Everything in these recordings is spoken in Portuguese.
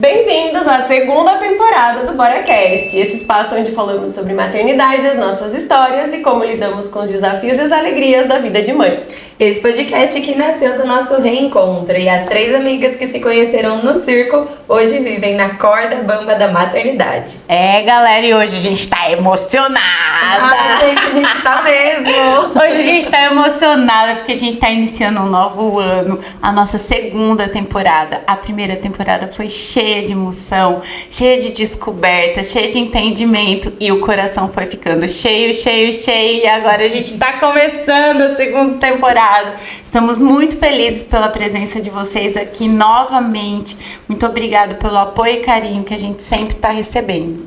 Bem-vindos à segunda temporada do BoraCast, esse espaço onde falamos sobre maternidade, as nossas histórias e como lidamos com os desafios e as alegrias da vida de mãe. Esse podcast aqui nasceu do nosso reencontro e as três amigas que se conheceram no circo hoje vivem na corda bamba da maternidade. Galera, e hoje a gente tá emocionada! A gente tá mesmo! Hoje a gente tá emocionada porque a gente tá iniciando um novo ano, a nossa segunda temporada. A primeira temporada foi cheia de emoção, cheia de descoberta, cheia de entendimento e o coração foi ficando cheio e agora a gente tá começando a segunda temporada. Estamos muito felizes pela presença de vocês aqui novamente. Muito obrigada pelo apoio e carinho que a gente sempre tá recebendo.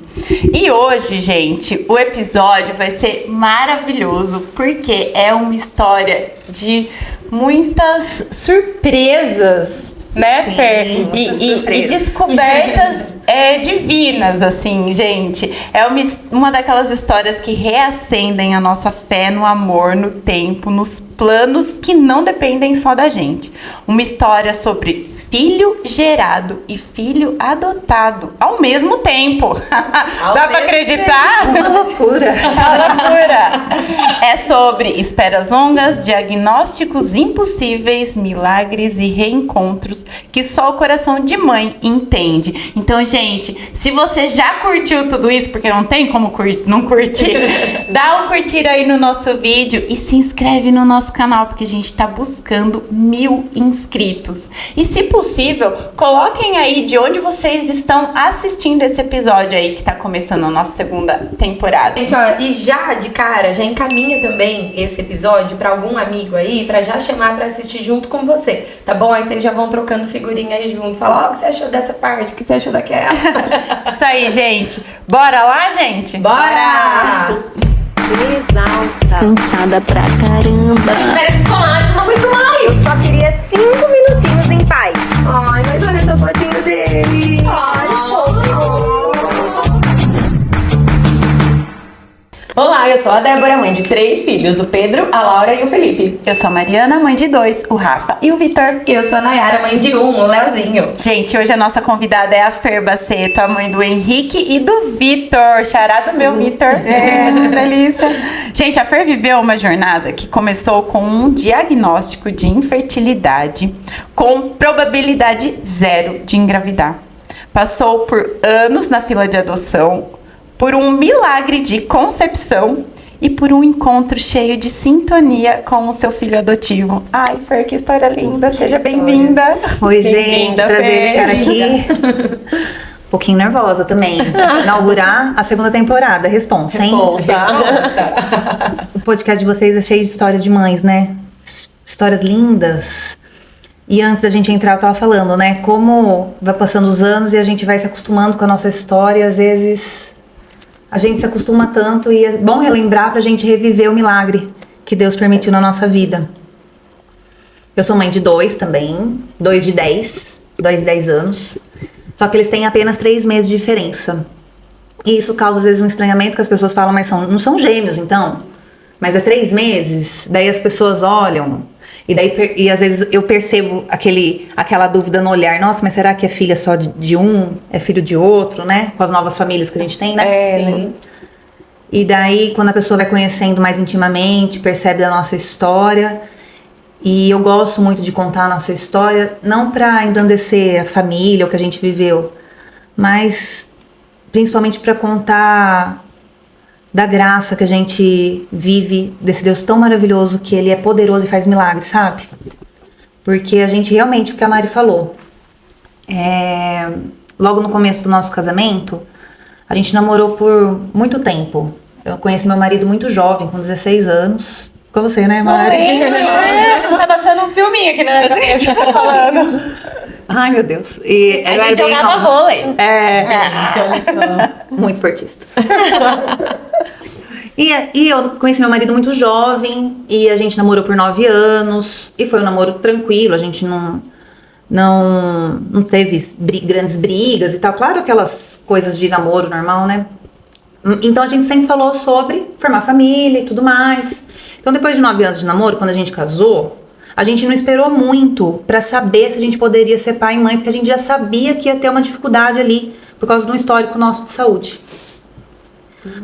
E hoje, gente, o episódio vai ser maravilhoso porque é uma história de muitas surpresas, né, Fer? E descobertas divinas, assim, gente. É uma daquelas histórias que reacendem a nossa fé no amor, no tempo, nos planos que não dependem só da gente. Uma história sobre filho gerado e filho adotado ao mesmo tempo. Dá pra acreditar? Uma loucura. Uma loucura. É sobre esperas longas, diagnósticos impossíveis, milagres e reencontros que só o coração de mãe entende. Então, gente, se você já curtiu tudo isso, porque não tem como não curtir, dá um curtir aí no nosso vídeo e se inscreve no nosso canal, porque a gente tá buscando 1000 inscritos. E se possível, coloquem aí de onde vocês estão assistindo esse episódio aí que tá começando a nossa segunda temporada. Gente, ó, e já de cara, já encaminha também esse episódio pra algum amigo aí, pra já chamar pra assistir junto com você, tá bom? Aí vocês já vão trocando figurinha aí junto, falar, o que você achou dessa parte, o que você achou daquela. Isso aí, gente. Bora lá, gente? Bora! Exausta, cansada pra caramba. Férias escolares, não aguento mais! Eu só queria 5 minutinhos em paz. Ai, mas olha essa fotinho dele! Ai, Olá, eu sou a Débora, mãe de 3 filhos, o Pedro, a Laura e o Felipe. Eu sou a Mariana, mãe de 2, o Rafa e o Vitor. Eu sou a Nayara, mãe de 1, o Leozinho. Gente, hoje a nossa convidada é a Fer Baceto, a mãe do Henrique e do Vitor, xará do meu Vitor. Delícia. Gente, a Fer viveu uma jornada que começou com um diagnóstico de infertilidade com probabilidade 0 de engravidar. Passou por anos na fila de adoção, por um milagre de concepção e por um encontro cheio de sintonia com o seu filho adotivo. Ai, Fer, que história linda. Seja bem-vinda. Oi, gente. Prazer em estar aqui. Um pouquinho nervosa também. Inaugurar a segunda temporada. Responsa, hein? O podcast de vocês é cheio de histórias de mães, né? Histórias lindas. E antes da gente entrar, eu tava falando, né? Como vai passando os anos e a gente vai se acostumando com a nossa história. Às vezes a gente se acostuma tanto e é bom relembrar pra gente reviver o milagre que Deus permitiu na nossa vida. Eu sou mãe de 2 também, 2 de 10 anos. Só que eles têm apenas 3 meses de diferença. E isso causa às vezes um estranhamento que as pessoas falam, mas não são gêmeos então? Mas é 3 meses? Daí as pessoas olham... E às vezes eu percebo aquela dúvida no olhar, nossa, mas será que é filha só de um, é filho de outro, né? Com as novas famílias que a gente tem, né? Sim. E daí, quando a pessoa vai conhecendo mais intimamente, percebe da nossa história. E eu gosto muito de contar a nossa história, não para engrandecer a família, o que a gente viveu, mas principalmente para contar da graça que a gente vive, desse Deus tão maravilhoso, que Ele é poderoso e faz milagres, sabe? Porque a gente realmente, o que a Mari falou, logo no começo do nosso casamento, a gente namorou por muito tempo. Eu conheci meu marido muito jovem, com 16 anos. Com você, né, Mari? Tá passando um filminho aqui na gente tá falando. Ai, meu Deus. E A gente jogava vôlei. Gente, olha só. Muito esportista. E eu conheci meu marido muito jovem e a gente namorou por 9 anos e foi um namoro tranquilo, a gente não teve grandes brigas e tal, claro, aquelas coisas de namoro normal, né? Então a gente sempre falou sobre formar família e tudo mais. Então depois de 9 anos de namoro, quando a gente casou, a gente não esperou muito pra saber se a gente poderia ser pai e mãe, porque a gente já sabia que ia ter uma dificuldade ali, por causa de um histórico nosso de saúde.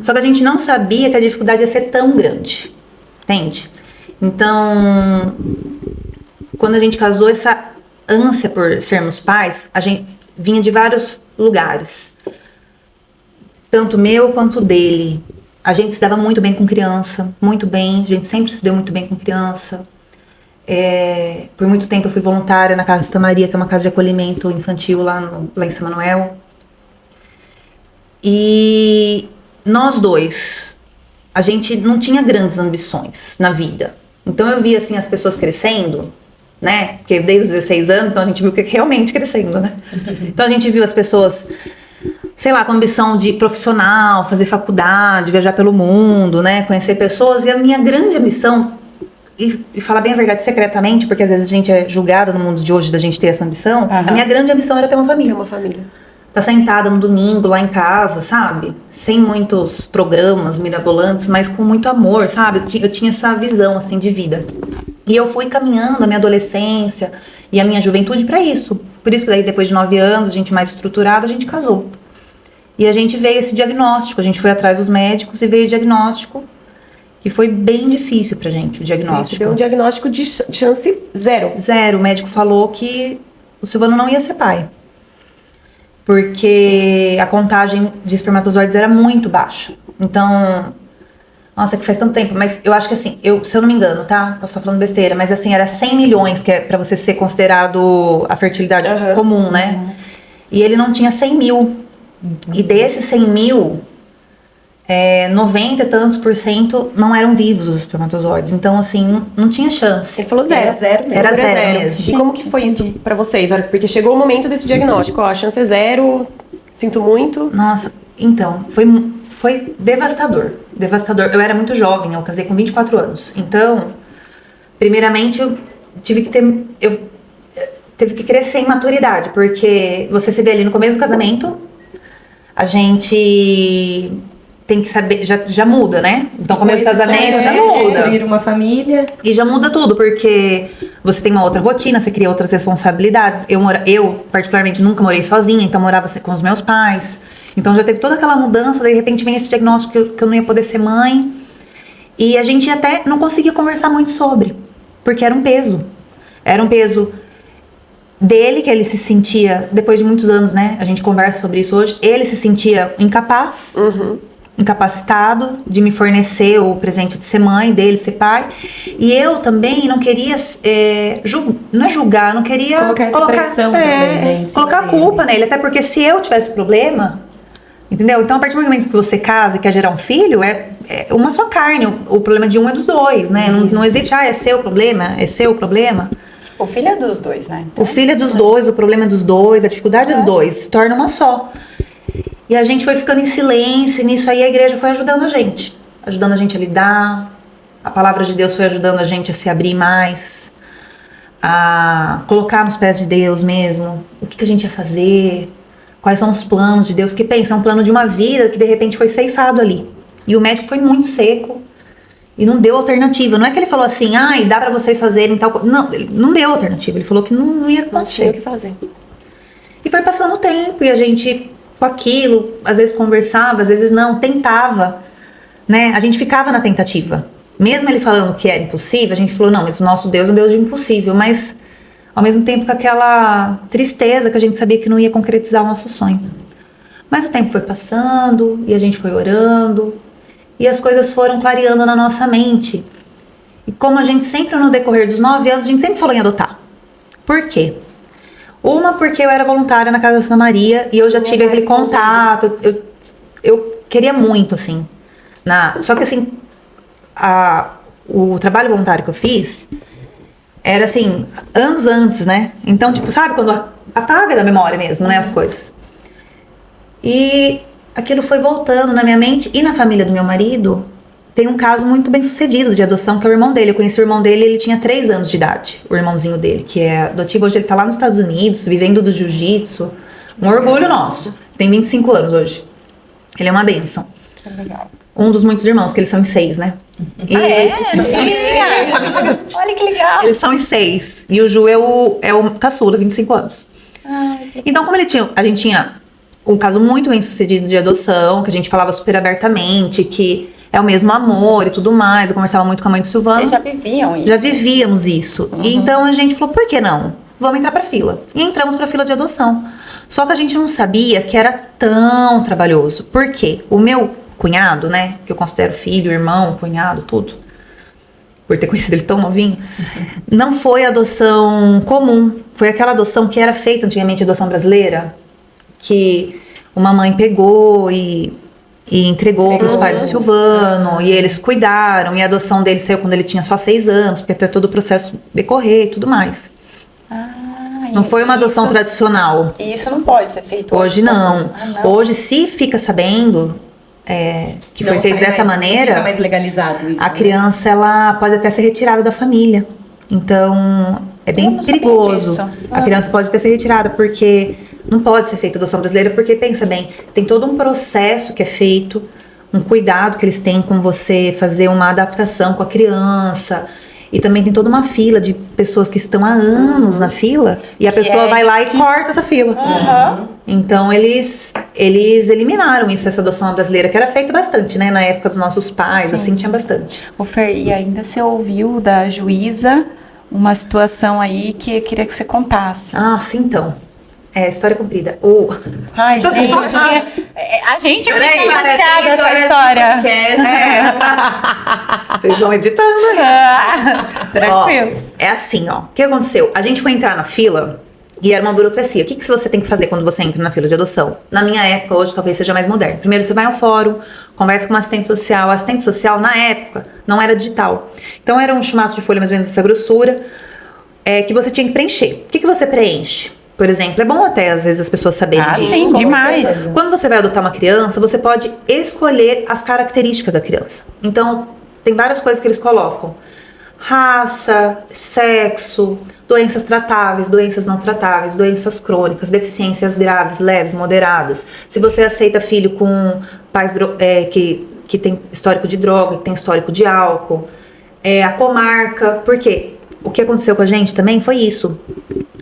Só que a gente não sabia que a dificuldade ia ser tão grande, entende? Então, quando a gente casou, essa ânsia por sermos pais, a gente vinha de vários lugares. Tanto meu quanto dele. A gente se dava muito bem com criança, muito bem. A gente sempre se deu muito bem com criança. Por muito tempo eu fui voluntária na Casa Santa Maria, que é uma casa de acolhimento infantil lá em São Manuel. E nós dois, a gente não tinha grandes ambições na vida. Então eu via assim as pessoas crescendo, né? Porque desde os 16 anos, então a gente viu que realmente crescendo, né? Então a gente viu as pessoas, sei lá, com ambição de profissional, fazer faculdade, viajar pelo mundo, né? Conhecer pessoas. E a minha grande ambição, e falar bem a verdade secretamente, porque às vezes a gente é julgada no mundo de hoje da gente ter essa ambição, a minha grande ambição era ter uma família. Ter uma família. Tá sentada no domingo lá em casa, sabe? Sem muitos programas mirabolantes, mas com muito amor, sabe? Eu tinha essa visão, assim, de vida. E eu fui caminhando a minha adolescência e a minha juventude pra isso. Por isso que daí, depois de 9 anos, a gente mais estruturada, a gente casou. E a gente veio esse diagnóstico, a gente foi atrás dos médicos e veio o diagnóstico, que foi bem difícil pra gente, o diagnóstico. Sim, você deu um diagnóstico de chance zero. Zero. O médico falou que o Silvano não ia ser pai. Porque a contagem de espermatozoides era muito baixa. Então, nossa, que faz tanto tempo, mas eu acho que assim, se eu não me engano, tá? Posso estar falando besteira, mas assim, era 100 milhões que é pra você ser considerado a fertilidade comum, né? E ele não tinha 100 mil. E desses 100 mil, 90 e tantos % não eram vivos os espermatozoides. Então, assim, não tinha chance. Ele falou zero. Era zero mesmo. Era zero mesmo. E como que foi isso pra vocês? Olha, porque chegou o momento desse diagnóstico, ó, a chance é zero, sinto muito. Nossa, então, foi devastador. Devastador. Eu era muito jovem, eu casei com 24 anos. Então, primeiramente, eu tive que crescer em maturidade, porque você se vê ali no começo do casamento, a gente tem que saber, já muda, né? Então, começo do casamento já muda. Construir uma família. E já muda tudo, porque você tem uma outra rotina, você cria outras responsabilidades. Eu particularmente, nunca morei sozinha, então morava com os meus pais. Então, já teve toda aquela mudança, daí, de repente, vem esse diagnóstico que eu não ia poder ser mãe. E a gente até não conseguia conversar muito sobre, porque era um peso. Era um peso dele, que ele se sentia, depois de muitos anos, né? A gente conversa sobre isso hoje. Ele se sentia incapaz, incapacitado de me fornecer o presente de ser mãe, dele ser pai. E eu também não queria, não é julgar, não queria colocar essa pressão também, né, em cima colocar a culpa nele. Até porque se eu tivesse problema, entendeu? Então, a partir do momento que você casa e quer gerar um filho, é uma só carne. O problema de um é dos dois, né? Não existe, é seu problema, é seu problema. O filho é dos dois, né? O filho é dos dois, o problema é dos dois, a dificuldade é dos dois, se torna uma só. E a gente foi ficando em silêncio, e nisso aí a igreja foi ajudando a gente a lidar, a palavra de Deus foi ajudando a gente a se abrir mais, a colocar nos pés de Deus mesmo, o que a gente ia fazer, quais são os planos de Deus, que pensa, é um plano de uma vida que de repente foi ceifado ali. E o médico foi muito seco, e não deu alternativa. Não é que ele falou assim, dá pra vocês fazerem tal coisa. Não, ele não deu alternativa. Ele falou que não ia acontecer. Não tinha o que fazer. E foi passando o tempo, e a gente, com aquilo, às vezes conversava, às vezes não, tentava, né? A gente ficava na tentativa. Mesmo ele falando que era impossível, a gente falou, não, mas o nosso Deus é um Deus de impossível. Mas, ao mesmo tempo, com aquela tristeza que a gente sabia que não ia concretizar o nosso sonho. Mas o tempo foi passando, e a gente foi orando, e as coisas foram clareando na nossa mente. E como a gente sempre, no decorrer dos 9 anos, a gente sempre falou em adotar. Por quê? Uma, porque eu era voluntária na Casa Santa Maria, e eu já tive aquele contato, eu queria muito, assim. Só que, assim, o trabalho voluntário que eu fiz era, assim, anos antes, né? Então, tipo, sabe quando apaga da memória mesmo, né, as coisas. E aquilo foi voltando na minha mente, e na família do meu marido tem um caso muito bem sucedido de adoção, que é o irmão dele. Eu conheci o irmão dele, ele tinha 3 anos de idade, o irmãozinho dele, que é adotivo. Hoje ele tá lá nos Estados Unidos, vivendo do jiu-jitsu, um orgulho nosso. Tem 25 anos hoje. Ele é uma bênção. Um dos muitos irmãos, que eles são em 6, né? E Olha que legal. eles são em 6. E o Ju é o caçula, 25 anos. Então, como a gente tinha um caso muito bem sucedido de adoção, que a gente falava super abertamente, que é o mesmo amor e tudo mais. Eu conversava muito com a mãe do Silvano. Vocês já viviam isso? Já vivíamos isso. E então a gente falou, por que não? Vamos entrar pra fila. E entramos pra fila de adoção. Só que a gente não sabia que era tão trabalhoso. Por quê? O meu cunhado, né, que eu considero filho, irmão, cunhado, tudo, por ter conhecido ele tão novinho, não foi adoção comum. Foi aquela adoção que era feita antigamente, adoção brasileira, que uma mãe pegou e entregou para os pais do Silvano, e eles cuidaram, e a adoção dele saiu quando ele tinha só 6 anos, porque até todo o processo decorrer e tudo mais. Não foi uma adoção tradicional. E isso não pode ser feito Hoje não. Hoje, se fica sabendo que foi feito dessa maneira, Fica mais legalizado isso. a criança ela pode até ser retirada da família. Então, é bem não sabia perigoso. disso. A criança pode até ser retirada, porque não pode ser feita adoção brasileira, porque, pensa bem, tem todo um processo que é feito, um cuidado que eles têm com você fazer uma adaptação com a criança. E também tem toda uma fila de pessoas que estão há anos na fila, e a pessoa vai lá e corta essa fila. Então, eles eliminaram isso, essa adoção brasileira, que era feita bastante, né? Na época dos nossos pais, Sim. assim, tinha bastante. Ô Fer, e ainda você ouviu da juíza uma situação aí que eu queria que você contasse. Ah, sim, então. História comprida. Ai, gente, a gente é muito chateada com a história. Vocês vão editando aí. Tranquilo. É assim, ó. O que aconteceu? A gente foi entrar na fila e era uma burocracia. O que você tem que fazer quando você entra na fila de adoção? Na minha época, hoje talvez seja mais moderno. Primeiro você vai ao fórum, conversa com uma assistente social. A assistente social, na época, não era digital. Então era um chumaço de folha mais ou menos dessa grossura, que você tinha que preencher. O que você preenche? Por exemplo, é bom até às vezes as pessoas saberem disso. Sim, demais. Quando você vai adotar uma criança, você pode escolher as características da criança. Então, tem várias coisas que eles colocam. Raça, sexo, doenças tratáveis, doenças não tratáveis, doenças crônicas, deficiências graves, leves, moderadas. Se você aceita filho com pais que tem histórico de droga, que tem histórico de álcool. A comarca. Por quê? O que aconteceu com a gente também foi isso.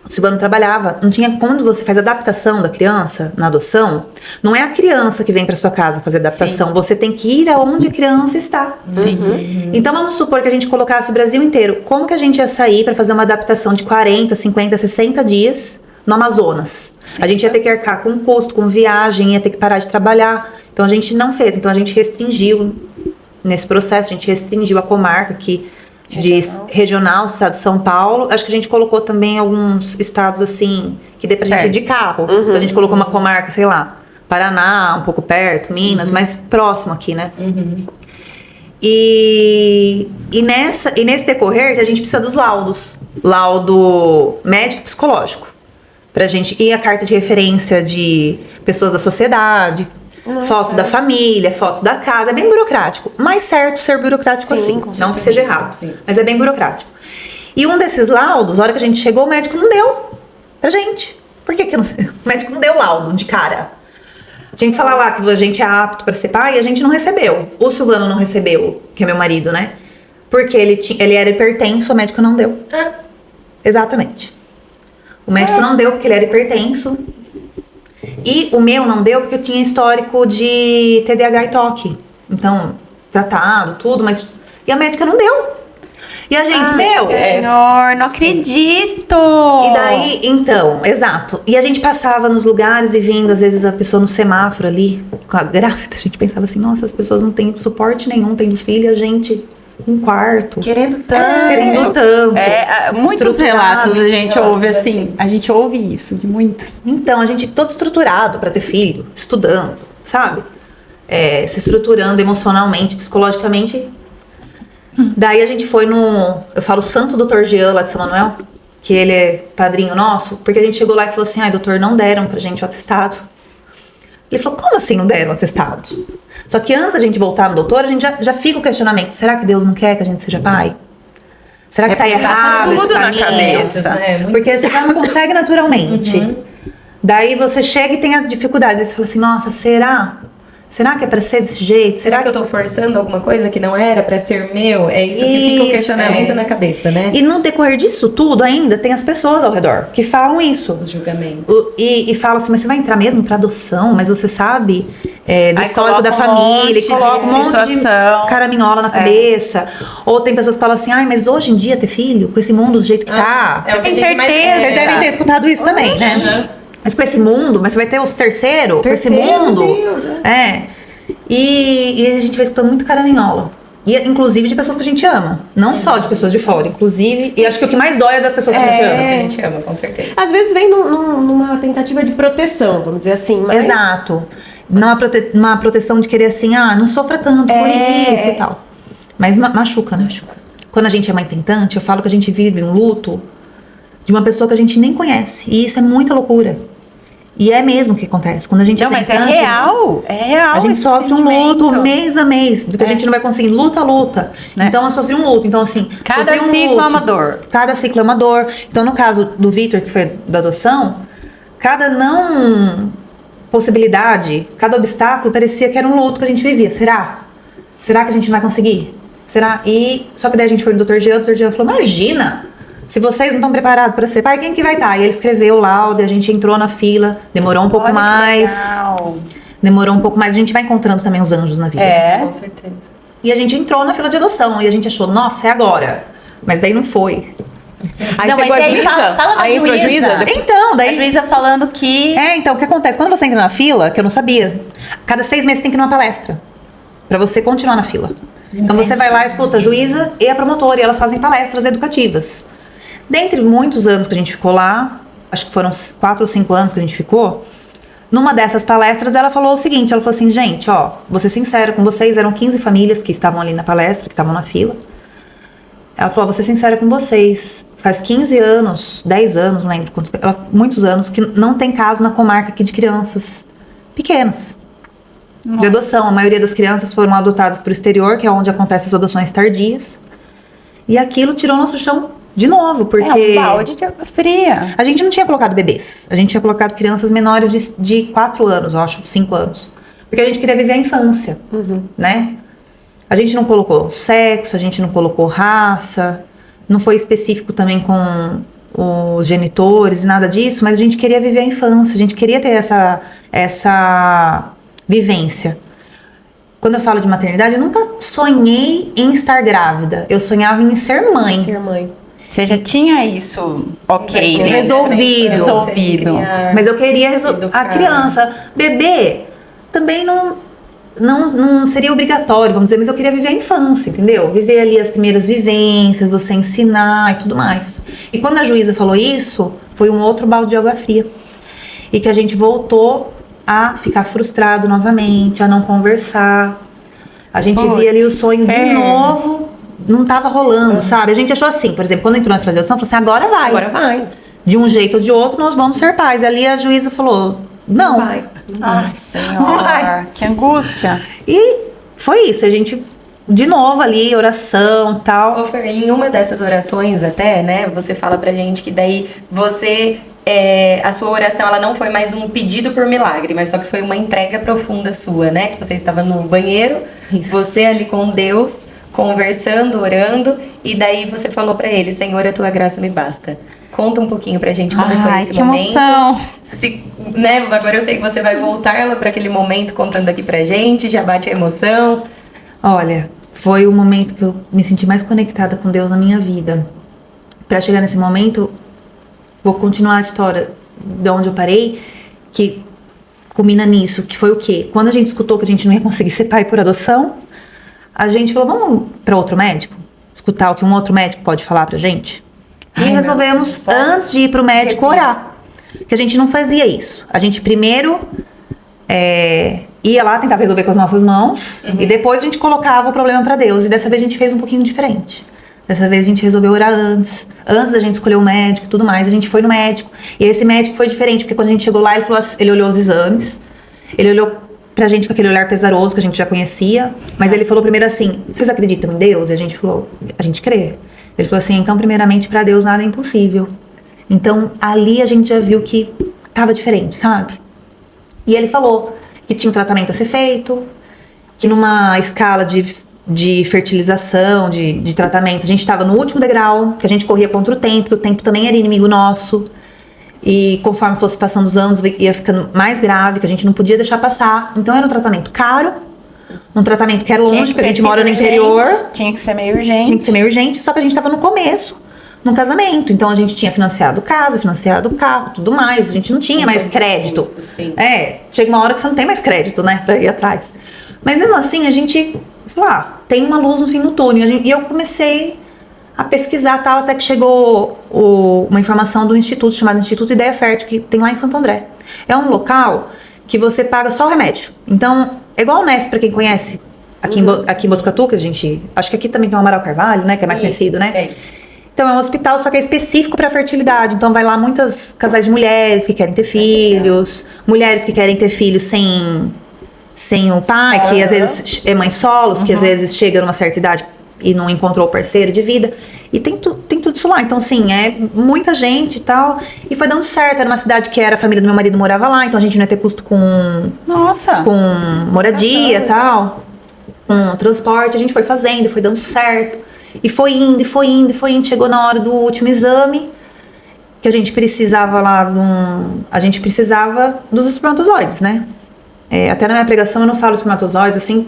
O Silvano trabalhava, não tinha, quando você faz adaptação da criança na adoção, não é a criança que vem para sua casa fazer adaptação, Sim. Você tem que ir aonde a criança está. Sim. Então vamos supor que a gente colocasse o Brasil inteiro, como que a gente ia sair para fazer uma adaptação de 40, 50, 60 dias no Amazonas? Sim. A gente ia ter que arcar com custo, com viagem, ia ter que parar de trabalhar. Então a gente não fez, então a gente restringiu nesse processo, a gente restringiu a comarca que regional, estado de São Paulo. Acho que a gente colocou também alguns estados assim, que dê pra gente ir de carro. Então a gente colocou uma comarca, sei lá, Paraná, um pouco perto, Minas, mais próximo aqui, né? E nesse decorrer, a gente precisa dos laudos. Laudo médico e psicológico. Pra gente, e a carta de referência de pessoas da sociedade, fotos da família, fotos da casa. É bem burocrático. Mais certo ser burocrático assim. Não que seja errado. Sim. Mas é bem burocrático. E um desses laudos, a hora que a gente chegou, o médico não deu pra gente. Por que o médico não deu laudo de cara? Tinha que falar lá que a gente é apto pra ser pai e a gente não recebeu. O Silvano não recebeu, que é meu marido, né? Porque ele era hipertenso, o médico não deu. Exatamente. O médico não deu porque ele era hipertenso. E o meu não deu porque eu tinha histórico de TDAH e TOC. Então, tratado, tudo, mas... E a médica não deu. E a gente, Senhor, não acredito! E daí, então, exato. E a gente passava nos lugares e vindo, às vezes, a pessoa no semáforo ali, com a grávida, a gente pensava assim, nossa, as pessoas não têm suporte nenhum, tendo filho, a gente... um quarto. Querendo tanto. Muitos relatos a gente ouve assim. A gente ouve isso, de muitos. Então, a gente todo estruturado para ter filho, estudando, sabe? Se estruturando emocionalmente, psicologicamente. Daí a gente foi eu falo Santo Dr. Jean lá de São Manuel, que ele é padrinho nosso, porque a gente chegou lá e falou assim, doutor, não deram pra gente o atestado. Ele falou, como assim não deram o atestado? Só que antes da gente voltar no doutor, a gente já fica o questionamento. Será que Deus não quer que a gente seja pai? Será que tá errado esse caminho? Na cabeça. Porque você já não consegue naturalmente. Daí você chega e tem a dificuldade. Você fala assim, nossa, será? Será que é pra ser desse jeito? Será que eu tô forçando alguma coisa que não era pra ser meu? É isso que fica o questionamento na cabeça, né? E no decorrer disso tudo ainda tem as pessoas ao redor que falam isso. Os julgamentos. E falam assim, mas você vai entrar mesmo pra adoção? Mas você sabe do Aí histórico da coloca um família, e monte coloca de um monte de situação. caraminhola na cabeça. Ou tem pessoas que falam assim, ai, mas hoje em dia ter filho, com esse mundo do jeito que tá... É o que tem a gente mais certeza? Vocês devem ter escutado isso também, né? Mas com esse mundo, mas você vai ter os terceiros com esse mundo. Meu Deus, E a gente vai escutando muito caraminhola. E, inclusive de pessoas que a gente ama. Não só de pessoas de fora, inclusive. E acho que o que mais dói é das pessoas que a gente Pessoas que a ama. gente ama, com certeza. Às vezes vem numa tentativa de proteção, vamos dizer assim. Mas Exato. Uma proteção de querer assim, não sofra tanto por isso e tal. Mas machuca, né? Quando a gente é mãe tentante, eu falo que a gente vive um luto de uma pessoa que a gente nem conhece. E isso é muita loucura. E é mesmo o que acontece. Quando a gente Não, mas é tentante, real. É real. a gente esse sofre um sentimento. luto mês a mês, do que a gente não vai conseguir, luta a luta. Né? Então eu sofri um luto. Então, assim, Cada sofri um ciclo luto. é uma dor. Cada ciclo é uma dor. Então, no caso do Vitor, que foi da adoção, cada não possibilidade, cada obstáculo parecia que era um luto que a gente vivia. Será? Será que a gente não vai conseguir? Será? Só que daí a gente foi no Dr. Jean, o Dr. Jean falou, imagina! Se vocês não estão preparados para ser pai, quem que vai estar? E ele escreveu o laudo, e a gente entrou na fila, demorou um pouco Olha que mais. legal. Demorou um pouco mais, a gente vai encontrando também os anjos na vida. Com certeza. E a gente entrou na fila de adoção, e a gente achou, nossa, é agora. Mas daí não foi. Aí Não, chegou mas a aí juíza, fala da aí entrou a juíza. juíza. Então, A daí... juíza falando que... Então, o que acontece? Quando você entra na fila, que eu não sabia, cada 6 meses tem que ir numa palestra. Pra você continuar na fila. Então você vai lá, escuta a juíza e a promotora, e elas fazem palestras educativas. Dentre muitos anos que a gente ficou lá, acho que foram 4 ou 5 anos que a gente ficou, numa dessas palestras ela falou o seguinte, ela falou assim, gente, vou ser sincera com vocês, eram 15 famílias que estavam ali na palestra, que estavam na fila. Ela falou, vou ser sincera com vocês, faz 15 anos, 10 anos, não lembro quantos, muitos anos, que não tem caso na comarca aqui de crianças pequenas. De adoção, a maioria das crianças foram adotadas para o exterior, que é onde acontecem as adoções tardias. E aquilo tirou nosso chão de novo, porque... É um balde de água fria. A gente não tinha colocado bebês, a gente tinha colocado crianças menores de 4 anos, eu acho, 5 anos. Porque a gente queria viver a infância, né? A gente não colocou sexo, a gente não colocou raça, não foi específico também com os genitores, nada disso, mas a gente queria viver a infância, a gente queria ter essa vivência. Quando eu falo de maternidade, eu nunca sonhei em estar grávida, eu sonhava em ser mãe. Ser mãe. Você já tinha isso ok, né? Resolvido. Resolvido. Mas eu queria educar. a criança. Bebê também não seria obrigatório, vamos dizer, mas eu queria viver a infância, entendeu? Viver ali as primeiras vivências, você ensinar e tudo mais. E quando a juíza falou isso, foi um outro balde de água fria. E que a gente voltou a ficar frustrado novamente, a não conversar. A gente via ali o sonho de novo, não tava rolando, sabe? A gente achou assim, por exemplo, quando entrou na fila de adoção, falou assim, agora vai. Agora vai. De um jeito ou de outro, nós vamos ser pais. Ali a juíza falou, não. Vai. Ai, Senhor, que angústia. E foi isso, a gente, de novo ali, oração e tal. Ô, Fer, em uma dessas orações até, né, você fala pra gente que daí você... a sua oração, ela não foi mais um pedido por milagre, mas só que foi uma entrega profunda sua, né? Que você estava no banheiro, você ali com Deus, conversando, orando, e daí você falou pra ele, Senhor, a tua graça me basta. Conta um pouquinho pra gente como foi esse que momento. emoção. Né, agora eu sei que você vai voltar lá pra aquele momento contando aqui pra gente, já bate a emoção. Olha, foi o momento que eu me senti mais conectada com Deus na minha vida. Pra chegar nesse momento, vou continuar a história de onde eu parei, que culmina nisso, que foi o quê? Quando a gente escutou que a gente não ia conseguir ser pai por adoção, a gente falou, vamos para outro médico? Escutar o que um outro médico pode falar pra gente? E resolvemos, antes de ir pro médico, orar. Que a gente não fazia isso. A gente primeiro ia lá, tentava resolver com as nossas mãos, e depois a gente colocava o problema pra Deus. E dessa vez a gente fez um pouquinho diferente. Dessa vez a gente resolveu orar antes da gente escolher o médico e tudo mais. A gente foi no médico. E esse médico foi diferente, porque quando a gente chegou lá, ele falou assim, ele olhou os exames, ele olhou pra gente com aquele olhar pesaroso que a gente já conhecia, mas ele falou primeiro assim, vocês acreditam em Deus? E a gente falou, a gente crê. Ele falou assim, então primeiramente pra Deus nada é impossível. Então ali a gente já viu que tava diferente, sabe? E ele falou, que tinha um tratamento a ser feito, que numa escala de fertilização, de tratamento, a gente estava no último degrau, que a gente corria contra o tempo, que o tempo também era inimigo nosso. E conforme fosse passando os anos, ia ficando mais grave, que a gente não podia deixar passar. Então era um tratamento caro, um tratamento que era longe, porque a gente mora no interior. Tinha que ser meio urgente. Tinha que ser meio urgente, só que a gente estava no começo, num casamento. Então a gente tinha financiado casa, financiado carro, tudo mais. A gente não tinha mais crédito. Sim. Chega uma hora que você não tem mais crédito, né, pra ir atrás. Mas mesmo assim, a gente falou, tem uma luz no fim do túnel. E eu comecei a pesquisar tal, até que chegou uma informação do instituto, chamado Instituto Ideia Fértil, que tem lá em Santo André. É um local que você paga só o remédio. Então, é igual o Nesp, pra quem conhece, aqui em Botucatu, que a gente... Acho que aqui também tem o Amaral Carvalho, né, que é mais conhecido, né? Tem. Então, é um hospital, só que é específico para fertilidade. Então, vai lá muitas casais de mulheres que querem ter filhos, mulheres que querem ter filhos sem o pai, que às vezes é mãe solos, que às vezes chega numa certa idade e não encontrou o parceiro de vida. E tem tudo isso lá. Então, assim, é muita gente e tal. E foi dando certo. Era uma cidade que a família do meu marido morava lá. Então, a gente não ia ter custo com moradia e tal. Com transporte. A gente foi fazendo, foi dando certo. E foi indo. Chegou na hora do último exame. Que a gente precisava a gente precisava dos espermatozoides, né? Até na minha pregação eu não falo espermatozoides, assim...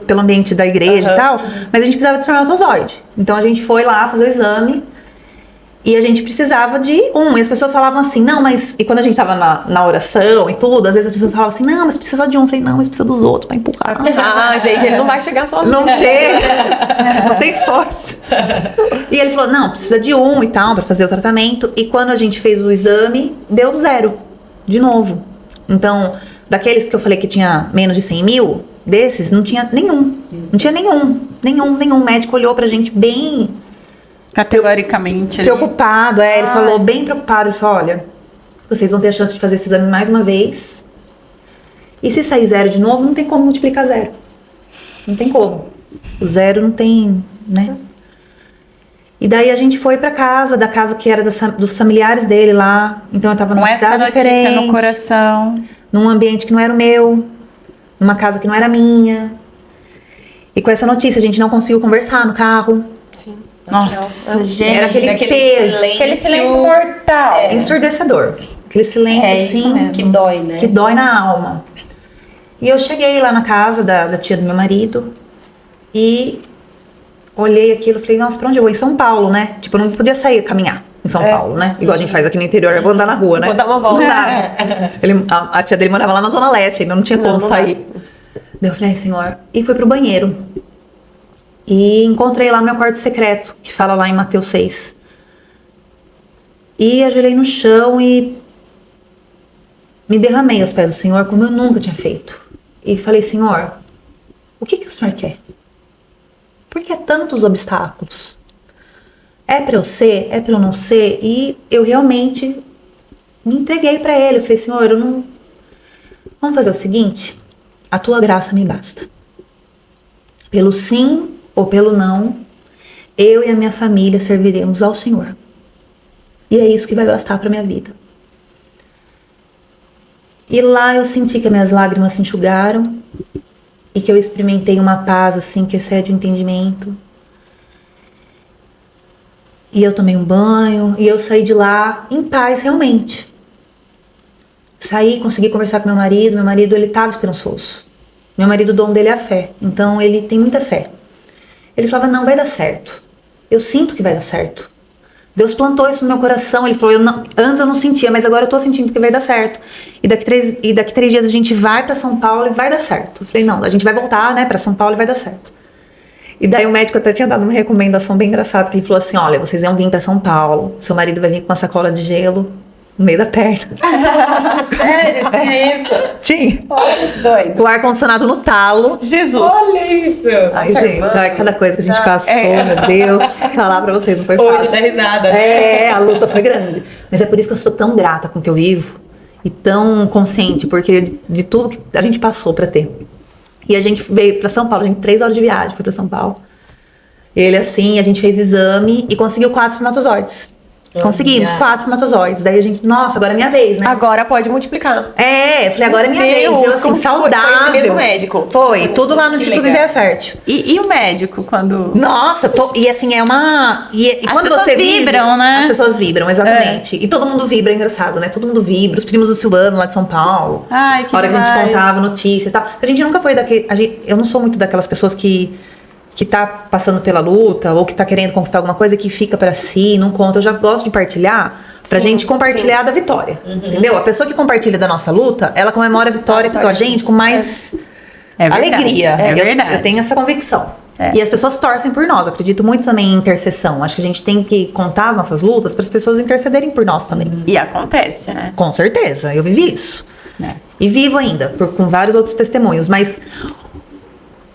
pelo ambiente da igreja e tal, mas a gente precisava de espermatozoide. Então a gente foi lá fazer o exame e a gente precisava de um. E as pessoas falavam assim, não, mas... E quando a gente tava na oração e tudo, às vezes as pessoas falavam assim, não, mas precisa só de um. Eu falei, não, mas precisa dos outros pra empurrar. Gente, ele não vai chegar sozinho. Não chega, não tem força. E ele falou, não, precisa de um e tal, pra fazer o tratamento. E quando a gente fez o exame, deu 0, de novo. Então, daqueles que eu falei que tinha menos de 100 mil... Desses, não tinha nenhum. Não tinha nenhum. O médico olhou pra gente bem... Categoricamente. Preocupado, Ele falou bem preocupado. Ele falou, olha, vocês vão ter a chance de fazer esse exame mais uma vez. E se sair 0 de novo, não tem como multiplicar 0. Não tem como. O 0 não tem, né? E daí a gente foi pra casa, da casa que era dos familiares dele lá. Então eu tava numa cidade diferente. No coração. Num ambiente que não era o meu. Numa casa que não era minha. E com essa notícia, a gente não conseguiu conversar no carro. Sim. Nossa, gente. Era aquele peso. Aquele silêncio mortal. Ensurdecedor. Aquele silêncio, assim. Que dói, né? Que dói na alma. E eu cheguei lá na casa da tia do meu marido. E olhei aquilo e falei, nossa, pra onde eu vou? Em São Paulo, né? Tipo, eu não podia sair caminhar em São Paulo, né? Igual a gente faz aqui no interior, eu vou andar na rua, né? Vou dar uma volta. Não dá. A tia dele morava lá na Zona Leste, ainda não tinha como sair. Daí eu falei, Senhor, e fui pro banheiro. E encontrei lá meu quarto secreto, que fala lá em Mateus 6. E ajoelhei no chão e me derramei aos pés do Senhor, como eu nunca tinha feito. E falei, Senhor, o que o Senhor quer? Por que tantos obstáculos? É pra eu ser? É pra eu não ser? E eu realmente me entreguei pra Ele. Eu falei, Senhor, eu não... Vamos fazer o seguinte? A Tua graça me basta. Pelo sim ou pelo não, eu e a minha família serviremos ao Senhor. E é isso que vai bastar pra minha vida. E lá eu senti que as minhas lágrimas se enxugaram e que eu experimentei uma paz assim que excede o entendimento. E eu tomei um banho e eu saí de lá em paz realmente. Saí, consegui conversar com meu marido ele estava esperançoso. Meu marido, o dom dele é a fé, então ele tem muita fé. Ele falava, não, vai dar certo. Eu sinto que vai dar certo. Deus plantou isso no meu coração. Ele falou, antes eu não sentia, mas agora eu tô sentindo que vai dar certo. E daqui 3 dias a gente vai pra São Paulo e vai dar certo. Eu falei, não, a gente vai voltar, né, pra São Paulo e vai dar certo. E daí o médico até tinha dado uma recomendação bem engraçada, que ele falou assim, olha, vocês vão vir pra São Paulo, seu marido vai vir com uma sacola de gelo no meio da perna. Sério? Tinha isso? Tinha. Olha, doido. O ar-condicionado no talo. Jesus. Olha isso. Ai, gente, cada coisa que a gente passou, meu Deus. Falar pra vocês, não foi fácil. Hoje dá risada, né? A luta foi grande. Mas é por isso que eu sou tão grata com o que eu vivo. E tão consciente, porque de tudo que a gente passou pra ter. E a gente veio pra São Paulo, a gente 3 horas de viagem, foi pra São Paulo. Ele assim, a gente fez exame e conseguiu 4 espermatozoides. Conseguimos 4 espermatozoides. Daí a gente, nossa, agora é minha vez, né? Agora pode multiplicar. Eu falei, agora é minha vez. Eu, assim, como foi? saudável. Foi esse mesmo médico? Foi, tudo lá no Instituto Ideia Fértil. E o médico, quando... Nossa, e assim, é uma... E As quando pessoas você vibram, né? As pessoas vibram, exatamente. E todo mundo vibra, é engraçado, né? Todo mundo vibra. Os primos do Silvano, lá de São Paulo. Ai, que a hora que a gente demais. contava notícias e tal. A gente nunca foi eu não sou muito daquelas pessoas que tá passando pela luta ou que tá querendo conquistar alguma coisa que fica pra si, não conta. Eu já gosto de partilhar pra gente compartilhar da vitória. Entendeu? A pessoa que compartilha da nossa luta, ela comemora a vitória com a gente com mais alegria. É verdade. Eu tenho essa convicção. E as pessoas torcem por nós. Eu acredito muito também em intercessão. Acho que a gente tem que contar as nossas lutas para as pessoas intercederem por nós também. E acontece, né? Com certeza, eu vivi isso. E vivo ainda, com vários outros testemunhos. Mas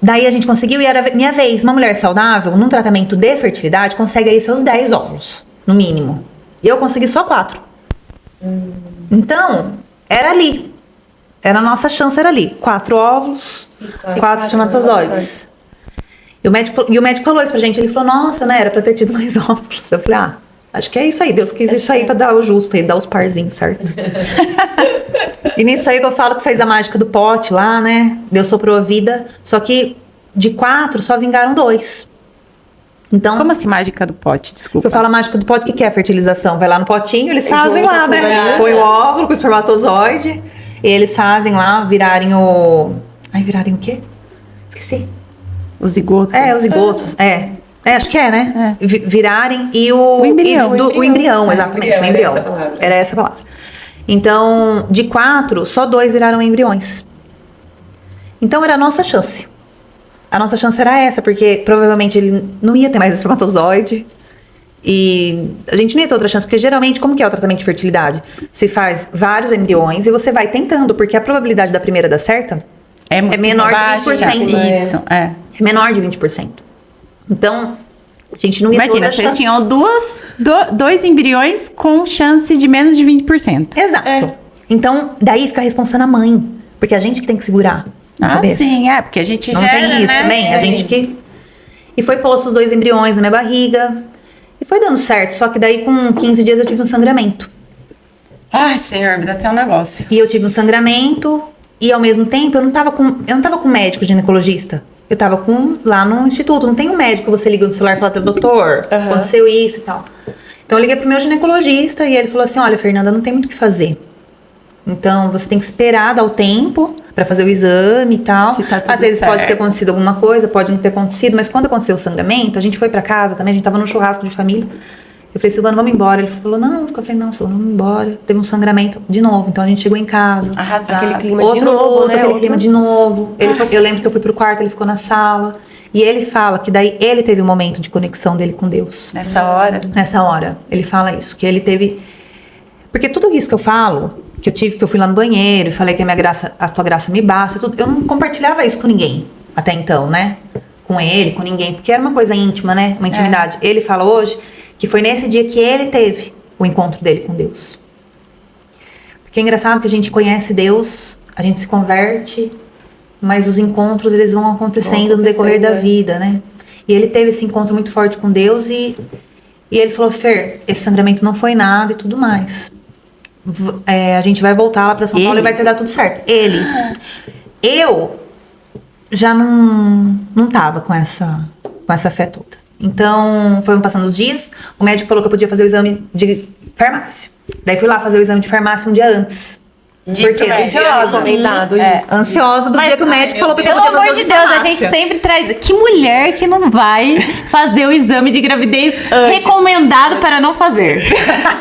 daí a gente conseguiu e era minha vez. Uma mulher saudável, num tratamento de fertilidade, consegue aí seus 10 óvulos, no mínimo. E eu consegui só 4. Então, era ali. A nossa chance era ali. 4 óvulos, 4 espermatozoides. E o médico falou isso pra gente. Ele falou, nossa, né? Era pra ter tido mais óvulos. Eu falei, acho que é isso aí. Deus quis isso aí pra dar o justo aí, dar os parzinhos, certo? E nisso aí que eu falo que fez a mágica do pote lá, né? Deus soprou a vida. Só que de 4 só vingaram 2. Então, Como assim, mágica do pote? Desculpa. eu falo a mágica do pote, o que é a fertilização? Vai lá no potinho, eles fazem lá, tudo né? ali. Põe o óvulo com o espermatozoide. E eles fazem lá, virarem o... Ai, virarem o quê? Esqueci. O zigoto. Os zigotos. Acho que é, né? Virarem e o embrião. O embrião, exatamente. O embrião. Era essa a palavra. Era essa a palavra. Então, de 4, só 2 viraram embriões. Então, era a nossa chance. A nossa chance era essa, porque provavelmente ele não ia ter mais espermatozoide. E a gente não ia ter outra chance, porque geralmente, como que é o tratamento de fertilidade? Se faz vários embriões e você vai tentando, porque a probabilidade da primeira dar certa É menor de 20%. Isso, É menor de 20%. Então, a gente não ia ter Imagina, outra vocês chance. tinham 2 embriões com chance de menos de 20%. Exato. Então, daí fica a responsa na mãe. Porque a gente que tem que segurar a cabeça. Sim, porque a gente Não gera, tem isso né? também? A gente que... E foi posto os 2 embriões na minha barriga. E foi dando certo. Só que daí, com 15 dias, eu tive um sangramento. Ai, senhor, me dá até um negócio. E eu tive um sangramento. E, ao mesmo tempo, eu não tava com médico ginecologista. Eu tava lá no instituto. Não tem um médico que você liga no celular e fala, doutor, aconteceu isso e tal. Então, eu liguei pro meu ginecologista. E ele falou assim, olha, Fernanda, não tem muito o que fazer. Então, você tem que esperar, dar o tempo pra fazer o exame e tal. Se tá tudo Às vezes pode certo. ter acontecido alguma coisa, pode não ter acontecido. Mas quando aconteceu o sangramento, a gente foi pra casa também. A gente tava num churrasco de família. Eu falei, Silvano, vamos embora. Ele falou, não. Eu falei, não, Silvano, vamos embora. Teve um sangramento de novo. Então, a gente chegou em casa. Arrasado. Aquele clima Outro de novo, luto, né? aquele Outro- clima de novo. Eu lembro que eu fui pro quarto, ele ficou na sala. E ele fala que daí ele teve um momento de conexão dele com Deus. Nessa hora. Nessa hora, ele fala isso, que ele teve... Porque tudo isso que eu falo, que eu fui lá no banheiro e falei que a tua graça me basta, tudo, eu não compartilhava isso com ninguém até então, né? Com ele, com ninguém, porque era uma coisa íntima, né? Uma intimidade. Ele fala hoje que foi nesse dia que ele teve o encontro dele com Deus. Porque é engraçado que a gente conhece Deus, a gente se converte, mas os encontros eles vão acontecendo no decorrer da vida, né? E ele teve esse encontro muito forte com Deus e ele falou, Fer, esse sangramento não foi nada e tudo mais. A gente vai voltar lá pra São Paulo e vai ter dado tudo certo. Eu já não tava com essa fé toda. Então, foram passando os dias, o médico falou que eu podia fazer o exame de farmácia. Daí fui lá fazer o exame de farmácia um dia antes. Porque ansiosa. Recomendado isso. Ansiosa do dia que o médico falou que eu Pelo podia fazer amor o de de Deus, a farmácia. gente sempre traz. Que mulher que não vai fazer o exame de gravidez recomendado para não fazer?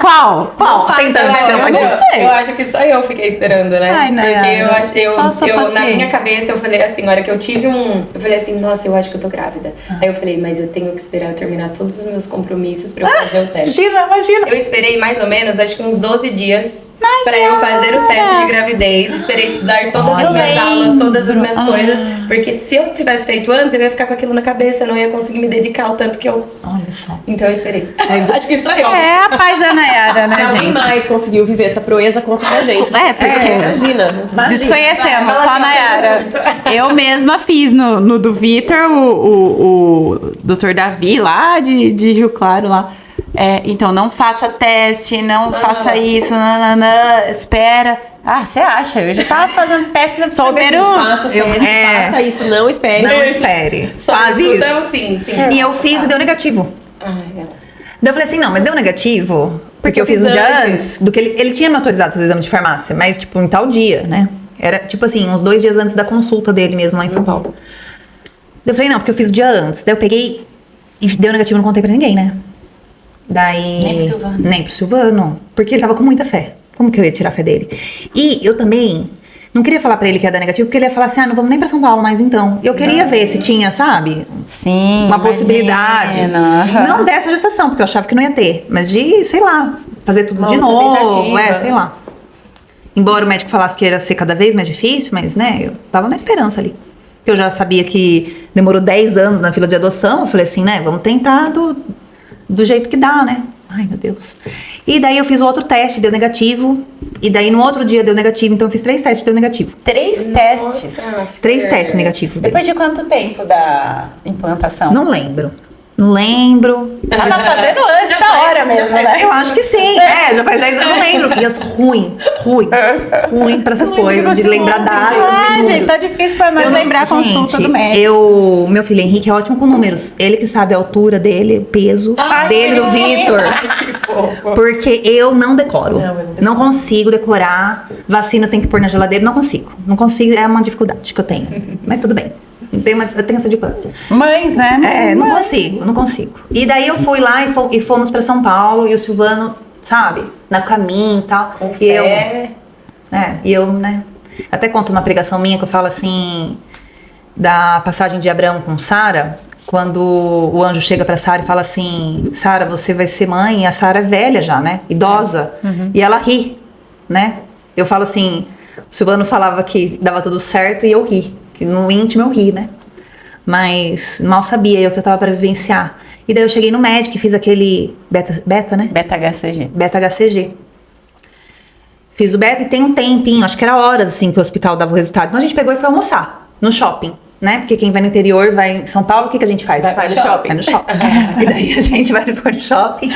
Qual? Tentando, eu não sei. Eu acho que só eu fiquei esperando, né? Ai, Nayara, Porque só sua na paciência. minha cabeça, eu falei assim, na hora que eu tive eu falei assim, nossa, eu acho que eu tô grávida. Aí eu falei, mas eu tenho que esperar eu terminar todos os meus compromissos pra eu fazer o teste. Imagina. Eu esperei mais ou menos, acho que uns 12 dias pra eu fazer o teste de gravidez. Esperei dar todas as minhas aulas, todas as minhas coisas. Porque se eu tivesse feito antes, eu ia ficar com aquilo na cabeça. Eu não ia conseguir me dedicar o tanto que eu... Olha só. Então eu esperei. Acho que só eu. É a paz da Nayara, Se né, alguém gente? mais conseguiu viver essa proeza, conta pra gente. Porque Imagina. desconhecemos, Fala só a assim, Nayara. Eu mesma fiz no do Vitor, o Dr. Davi lá de Rio Claro lá. Então não faça teste, não faça isso, nananã, espera. Ah, você acha? Eu já tava fazendo teste no Só primeiro... faça isso, não espere. Não espere. Só Faz isso, isso. então, sim. E eu fiz e deu negativo. Ai, Daí eu falei assim, não, mas deu negativo, porque eu fiz um dia antes do que ele tinha me autorizado a fazer o exame de farmácia, mas tipo em tal dia, né? Era tipo assim, uns 2 dias antes da consulta dele mesmo lá em São Paulo. Daí eu falei, não, porque eu fiz o dia antes. Daí eu peguei e deu negativo, não contei pra ninguém, né? Daí... Nem pro Silvano. Nem pro Silvano, porque ele tava com muita fé. Como que eu ia tirar a fé dele? E eu também não queria falar pra ele que ia dar negativo, porque ele ia falar assim, não vamos nem pra São Paulo mais então. Eu queria ver se tinha, sabe? Sim, Uma possibilidade. Não dessa gestação, porque eu achava que não ia ter. Mas de, sei lá, fazer tudo de novo. tentativa. Sei lá. Embora o médico falasse que ia ser cada vez mais difícil, mas, né, eu tava na esperança ali. Porque eu já sabia que demorou 10 anos na fila de adoção. Eu falei assim, né, vamos tentar do jeito que dá, né? Ai, meu Deus. E daí eu fiz o outro teste, deu negativo. E daí no outro dia deu negativo. Então eu fiz 3 testes, deu negativo. 3 testes. 3 testes negativos. Depois de quanto tempo da implantação? Não lembro. Não lembro. Tava fazendo antes da hora mesmo, né? Eu acho que sim. Já faz 10 anos, eu não lembro. E as ruim pra essas coisas, de lembrar datas. Ah, gente, tá difícil pra nós lembrar a consulta do médico. Meu filho Henrique é ótimo com números. Ele que sabe a altura dele, o peso dele, do Vitor. que fofo. Porque eu não decoro. Não consigo decorar. Vacina tem que pôr na geladeira. Não consigo. Não consigo. É uma dificuldade que eu tenho. Mas tudo bem. Eu tenho essa dificuldade. Mães, né? Não consigo. E daí eu fui lá e fomos pra São Paulo. E o Silvano, sabe, no caminho e tal. E eu, né? Até conto uma pregação minha que eu falo assim, da passagem de Abraão com Sara, quando o anjo chega pra Sara e fala assim, Sara, você vai ser mãe, e a Sara é velha já, né? Idosa. E ela ri, né? Eu falo assim, o Silvano falava que dava tudo certo e eu ri. Que no íntimo eu ri, né? Mas mal sabia eu que eu tava pra vivenciar. E daí eu cheguei no médico e fiz aquele beta, né? Beta-HCG. Beta-HCG. Fiz o beta e tem um tempinho, acho que era horas assim que o hospital dava o resultado. Então a gente pegou e foi almoçar no shopping, né? Porque quem vai no interior, vai em São Paulo, o que a gente faz? Vai no shopping. Vai no shopping. E daí a gente vai no shopping.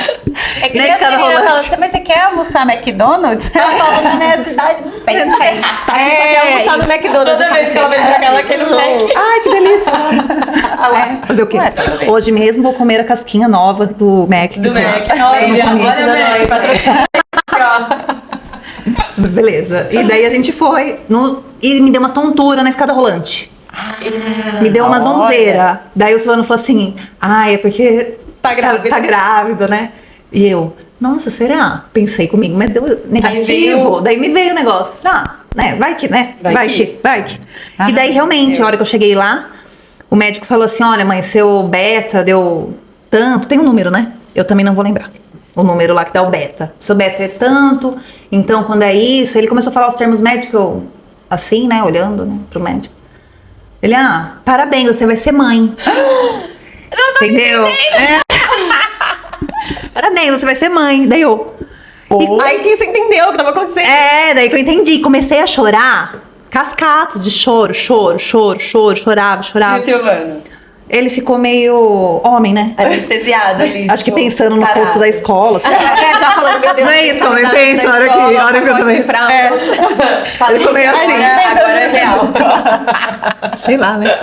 É que né, nem a ficava menina rolando. fala assim, mas você quer almoçar McDonald's? Eu falo, na minha cidade não tem. Só quer almoçar no McDonald's. Toda vez que ela vai entregar ela aqui no Mac. Ai, que delícia. Fazer o quê? Ué, tudo bem. Hoje mesmo vou comer a casquinha nova do Mac. Do Mac. Olha, Olha, Mac, patrocínio. Beleza. E daí a gente foi e me deu uma tontura na escada rolante. Me deu uma zonzeira. Daí o Silvano falou assim, é porque Tá grávida. tá grávida, né? E eu, nossa, será? Pensei comigo, mas deu negativo. veio- Daí me veio o negócio. Né? Vai que, né? Vai que. Ah, E daí realmente, a hora que eu cheguei lá, o médico falou assim, olha mãe, seu beta deu tanto. Tem um número, né? Eu também não vou lembrar. O número lá que dá o beta. Seu beta é tanto, então quando é isso, ele começou a falar os termos médicos, eu, assim, né, olhando, né, pro médico. Ele, parabéns, você vai ser mãe. Entendeu? Parabéns, você vai ser mãe. Daí eu... Aí que você entendeu o que tava acontecendo. daí que eu entendi. Comecei a chorar, cascatas de choro, chorava. E o Silvano? Ele ficou meio homem, né? Anestesiado ali. Acho que tipo, pensando no parado. posto da escola. Sabe? Já falando, meu Deus. Não é isso, homem, pensa, hora que eu também... Falei, Ele ficou meio assim. Agora é real. Sei lá, né?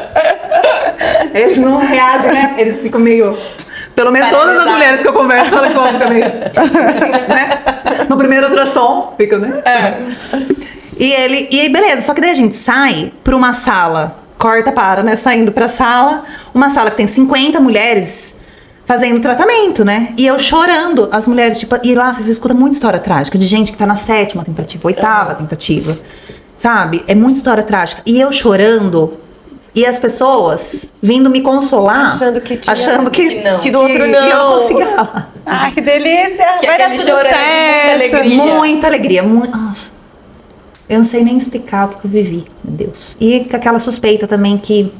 Eles não reagem, né? Eles ficam meio... Pelo menos todas as Paralisados. mulheres que eu converso falam que o homem fica meio... né? No primeiro ultrassom, fica, né? E aí, beleza. Só que daí a gente sai pra uma sala... né? Saindo pra sala. Uma sala que tem 50 mulheres fazendo tratamento, né? E eu chorando. As mulheres, tipo... E lá você escuta muita história trágica. De gente que tá na 7ª tentativa, 8ª tentativa. Sabe? É muita história trágica. E eu chorando... E as pessoas vindo me consolar. Achando que tinha- que não. Tido outro E eu não não. conseguia falar. Ai, que delícia. Que Vai dar aquele tudo chorando de muita certo. alegria. Muita alegria. Nossa. Eu não sei nem explicar o que eu vivi, meu Deus. E com aquela suspeita também que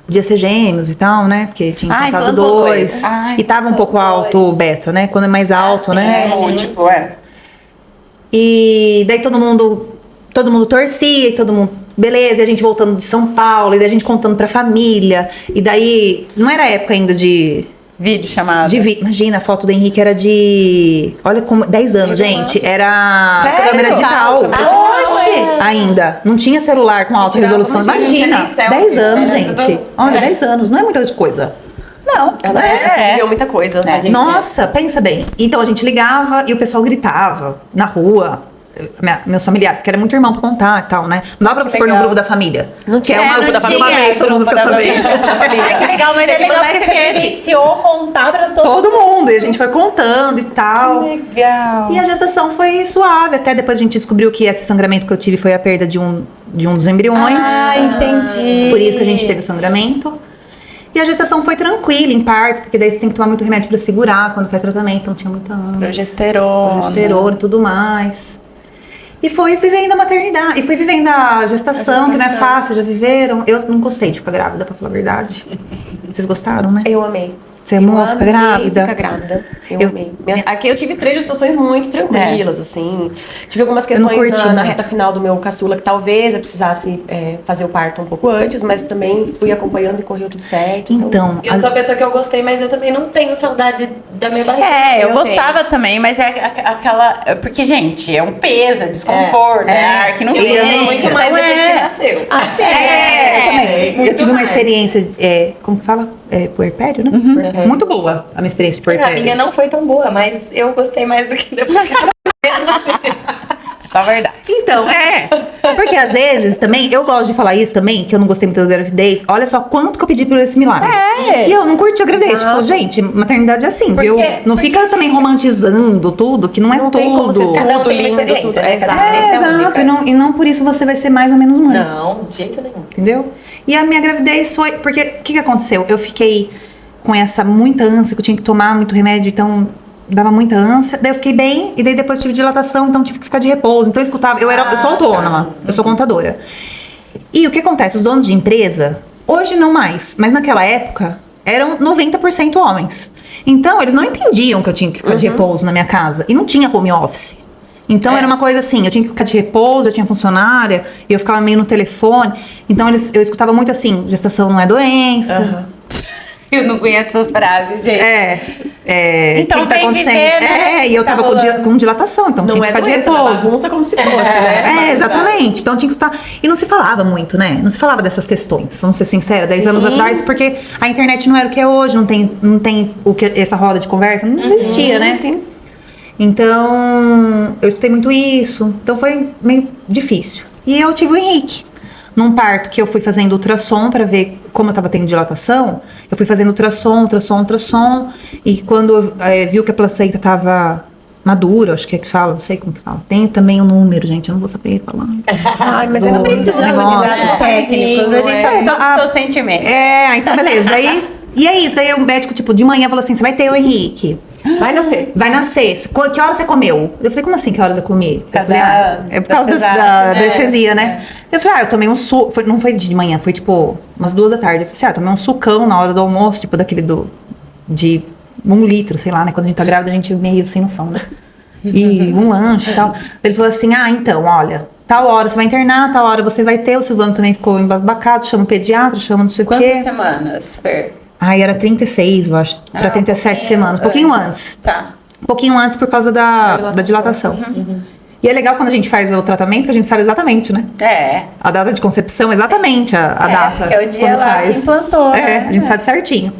podia ser gêmeos e tal, né? Porque tinha implantado implantou 2. dois. Ai, E tava um pouco alto o beta, né? Quando é mais alto, né? Múltiplo, E daí todo mundo torcia, e todo mundo... Beleza, e a gente voltando de São Paulo, e daí a gente contando pra família. E daí, não era época ainda de Vídeo chamado. Imagina, a foto do Henrique era de... Olha como... 10 anos, gente. Era Sério? câmera digital. Oxi! Ainda. Não tinha celular com alta resolução. Imagina. nem selfie, 10 anos, né? gente. Olha, 10 anos. Não é muita coisa. Não. Ela viu muita coisa. Nossa, pensa bem. Então a gente ligava e o pessoal gritava na rua. Meus familiares, porque era muito irmão pra contar e tal, né? Não dava pra você pôr no grupo da família. Não tinha uma, grupo da uma família. vez todo mundo fica sabendo. Ai, que legal, mas é legal porque você presenciou contar pra Todo mundo. E a gente foi contando e tal. Legal. E a gestação foi suave. Até depois a gente descobriu que esse sangramento que eu tive foi a perda de um dos embriões. Ah, entendi. Por isso que a gente teve o sangramento. E a gestação foi tranquila, em partes, porque daí você tem que tomar muito remédio pra segurar quando faz tratamento. Então tinha muita progesterona e tudo mais. E fui vivendo a maternidade. E fui vivendo a gestação, que não é fácil, já viveram. Eu não gostei de ficar grávida, pra falar a verdade. Vocês gostaram, né? Eu amei. Você amou ficar grávida? Ficar grávida. Eu amei. Aqui eu tive 3 gestações muito tranquilas, assim. Tive algumas questões na reta final do meu caçula que talvez eu precisasse fazer o parto um pouco antes, mas também fui acompanhando e correu tudo certo. Então, Eu sou a pessoa que eu gostei, mas eu também não tenho saudade da minha barriga. Eu gostava também, mas é aquela... Porque, gente, é um peso, é desconforto, é ar que não Eu tem. amo muito mais depois que nasceu. eu também. Eu tive uma experiência, como que fala? Puerpério, né? Muito boa a minha experiência de A puerpério. minha não foi tão boa, mas eu gostei mais do que depois que ela Só verdade. Então, porque às vezes também, eu gosto de falar isso também, que eu não gostei muito da gravidez. Olha só quanto que eu pedi por esse milagre. E eu não curti a gravidez. Tipo, gente, maternidade é assim, viu? Não fica também romantizando tudo, que não é tudo. tem como ser Cada um tem uma lindo, experiência, tudo. né? Cada experiência é Exato, única. e não por isso você vai ser mais ou menos mãe. Não, de jeito nenhum. Entendeu? E a minha gravidez foi... Porque, o que aconteceu? Eu fiquei com essa muita ânsia, que eu tinha que tomar muito remédio, então dava muita ânsia. Daí eu fiquei bem, e daí depois tive dilatação, então tive que ficar de repouso. Então eu escutava... Eu sou autônoma, eu sou contadora. E o que acontece? Os donos de empresa, hoje não mais, mas naquela época, eram 90% homens. Então, eles não entendiam que eu tinha que ficar de repouso na minha casa. E não tinha home office. Então era uma coisa assim, eu tinha que ficar de repouso, eu tinha funcionária, e eu ficava meio no telefone. Então eu escutava muito assim, gestação não é doença. Eu não conheço essa frase, gente. o Então que tá vem acontecendo? viver, né? E eu Tá tava rolando. com dilatação, então Não tinha que é ficar de doença, é repouso. bagunça como se fosse, né? Exatamente. Então tinha que escutar. E não se falava muito, né? Não se falava dessas questões, vamos ser sinceros, 10 anos atrás, porque a internet não era o que é hoje, não tem essa roda de conversa, não existia, né? Sim. Então, eu escutei muito isso. Então foi meio difícil. E eu tive o Henrique. Num parto que eu fui fazendo ultrassom pra ver como eu tava tendo dilatação, eu fui fazendo ultrassom. E quando viu que a placenta tava madura, acho que é que fala, não sei como que fala. Tem também um número, gente, eu não vou saber falar. Ai, mas Não Precisamos de dados técnicos, a gente sabe só dos seus sentimentos. Então beleza. E é isso. Daí o médico, tipo, de manhã falou assim: você vai ter o Henrique. Vai nascer. Vai nascer. Que horas você comeu? Eu falei, como assim, que horas eu comi? Eu falei, é por causa da cesárea. anestesia, né? Eu falei, eu tomei um suco. Não foi de manhã, foi tipo umas 2 da tarde. Eu falei, eu tomei um sucão na hora do almoço, tipo daquele de 1 litro, sei lá, né? Quando a gente tá grávida, a gente é meio sem noção, né? E um lanche e tal. Ele falou assim, então, olha, tal hora você vai internar, tal hora você vai ter. O Silvano também ficou embasbacado, chama o pediatra, chama não sei o quê. Quantas semanas, Fer? Era 36, eu acho, pra 37 semanas, um pouquinho antes. Tá. Um pouquinho antes por causa da dilatação. E é legal quando a gente faz o tratamento, que a gente sabe exatamente, né? A data de concepção, exatamente a data. Que é o dia quando lá que implantou, né? A gente sabe certinho.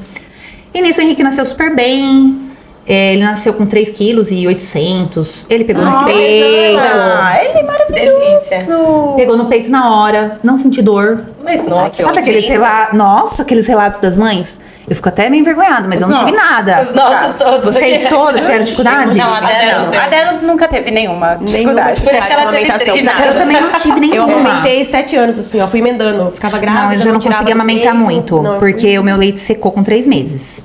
E nisso o Henrique nasceu super bem. Ele nasceu com 3,8 kg. Ele pegou no peito. Ele é maravilhoso. Pegou no peito na hora. Não senti dor. Mas, nossa, Sabe aqueles relatos? Nossa, aqueles relatos das mães? Eu fico até meio envergonhada, mas eu não tive nada. Os nossos todos. Vocês todos tiveram dificuldade? Não, a Dé não. A Dé nunca teve nenhuma dificuldade. Por isso que ela teve Amamentação. 30. Eu também não tive nenhuma. Eu amamentei 7 anos, assim, ó. Fui emendando. Ficava grávida. Não, eu já não tirava consegui do amamentar peito. muito, Não, eu porque fui- o meu leite secou com 3 meses.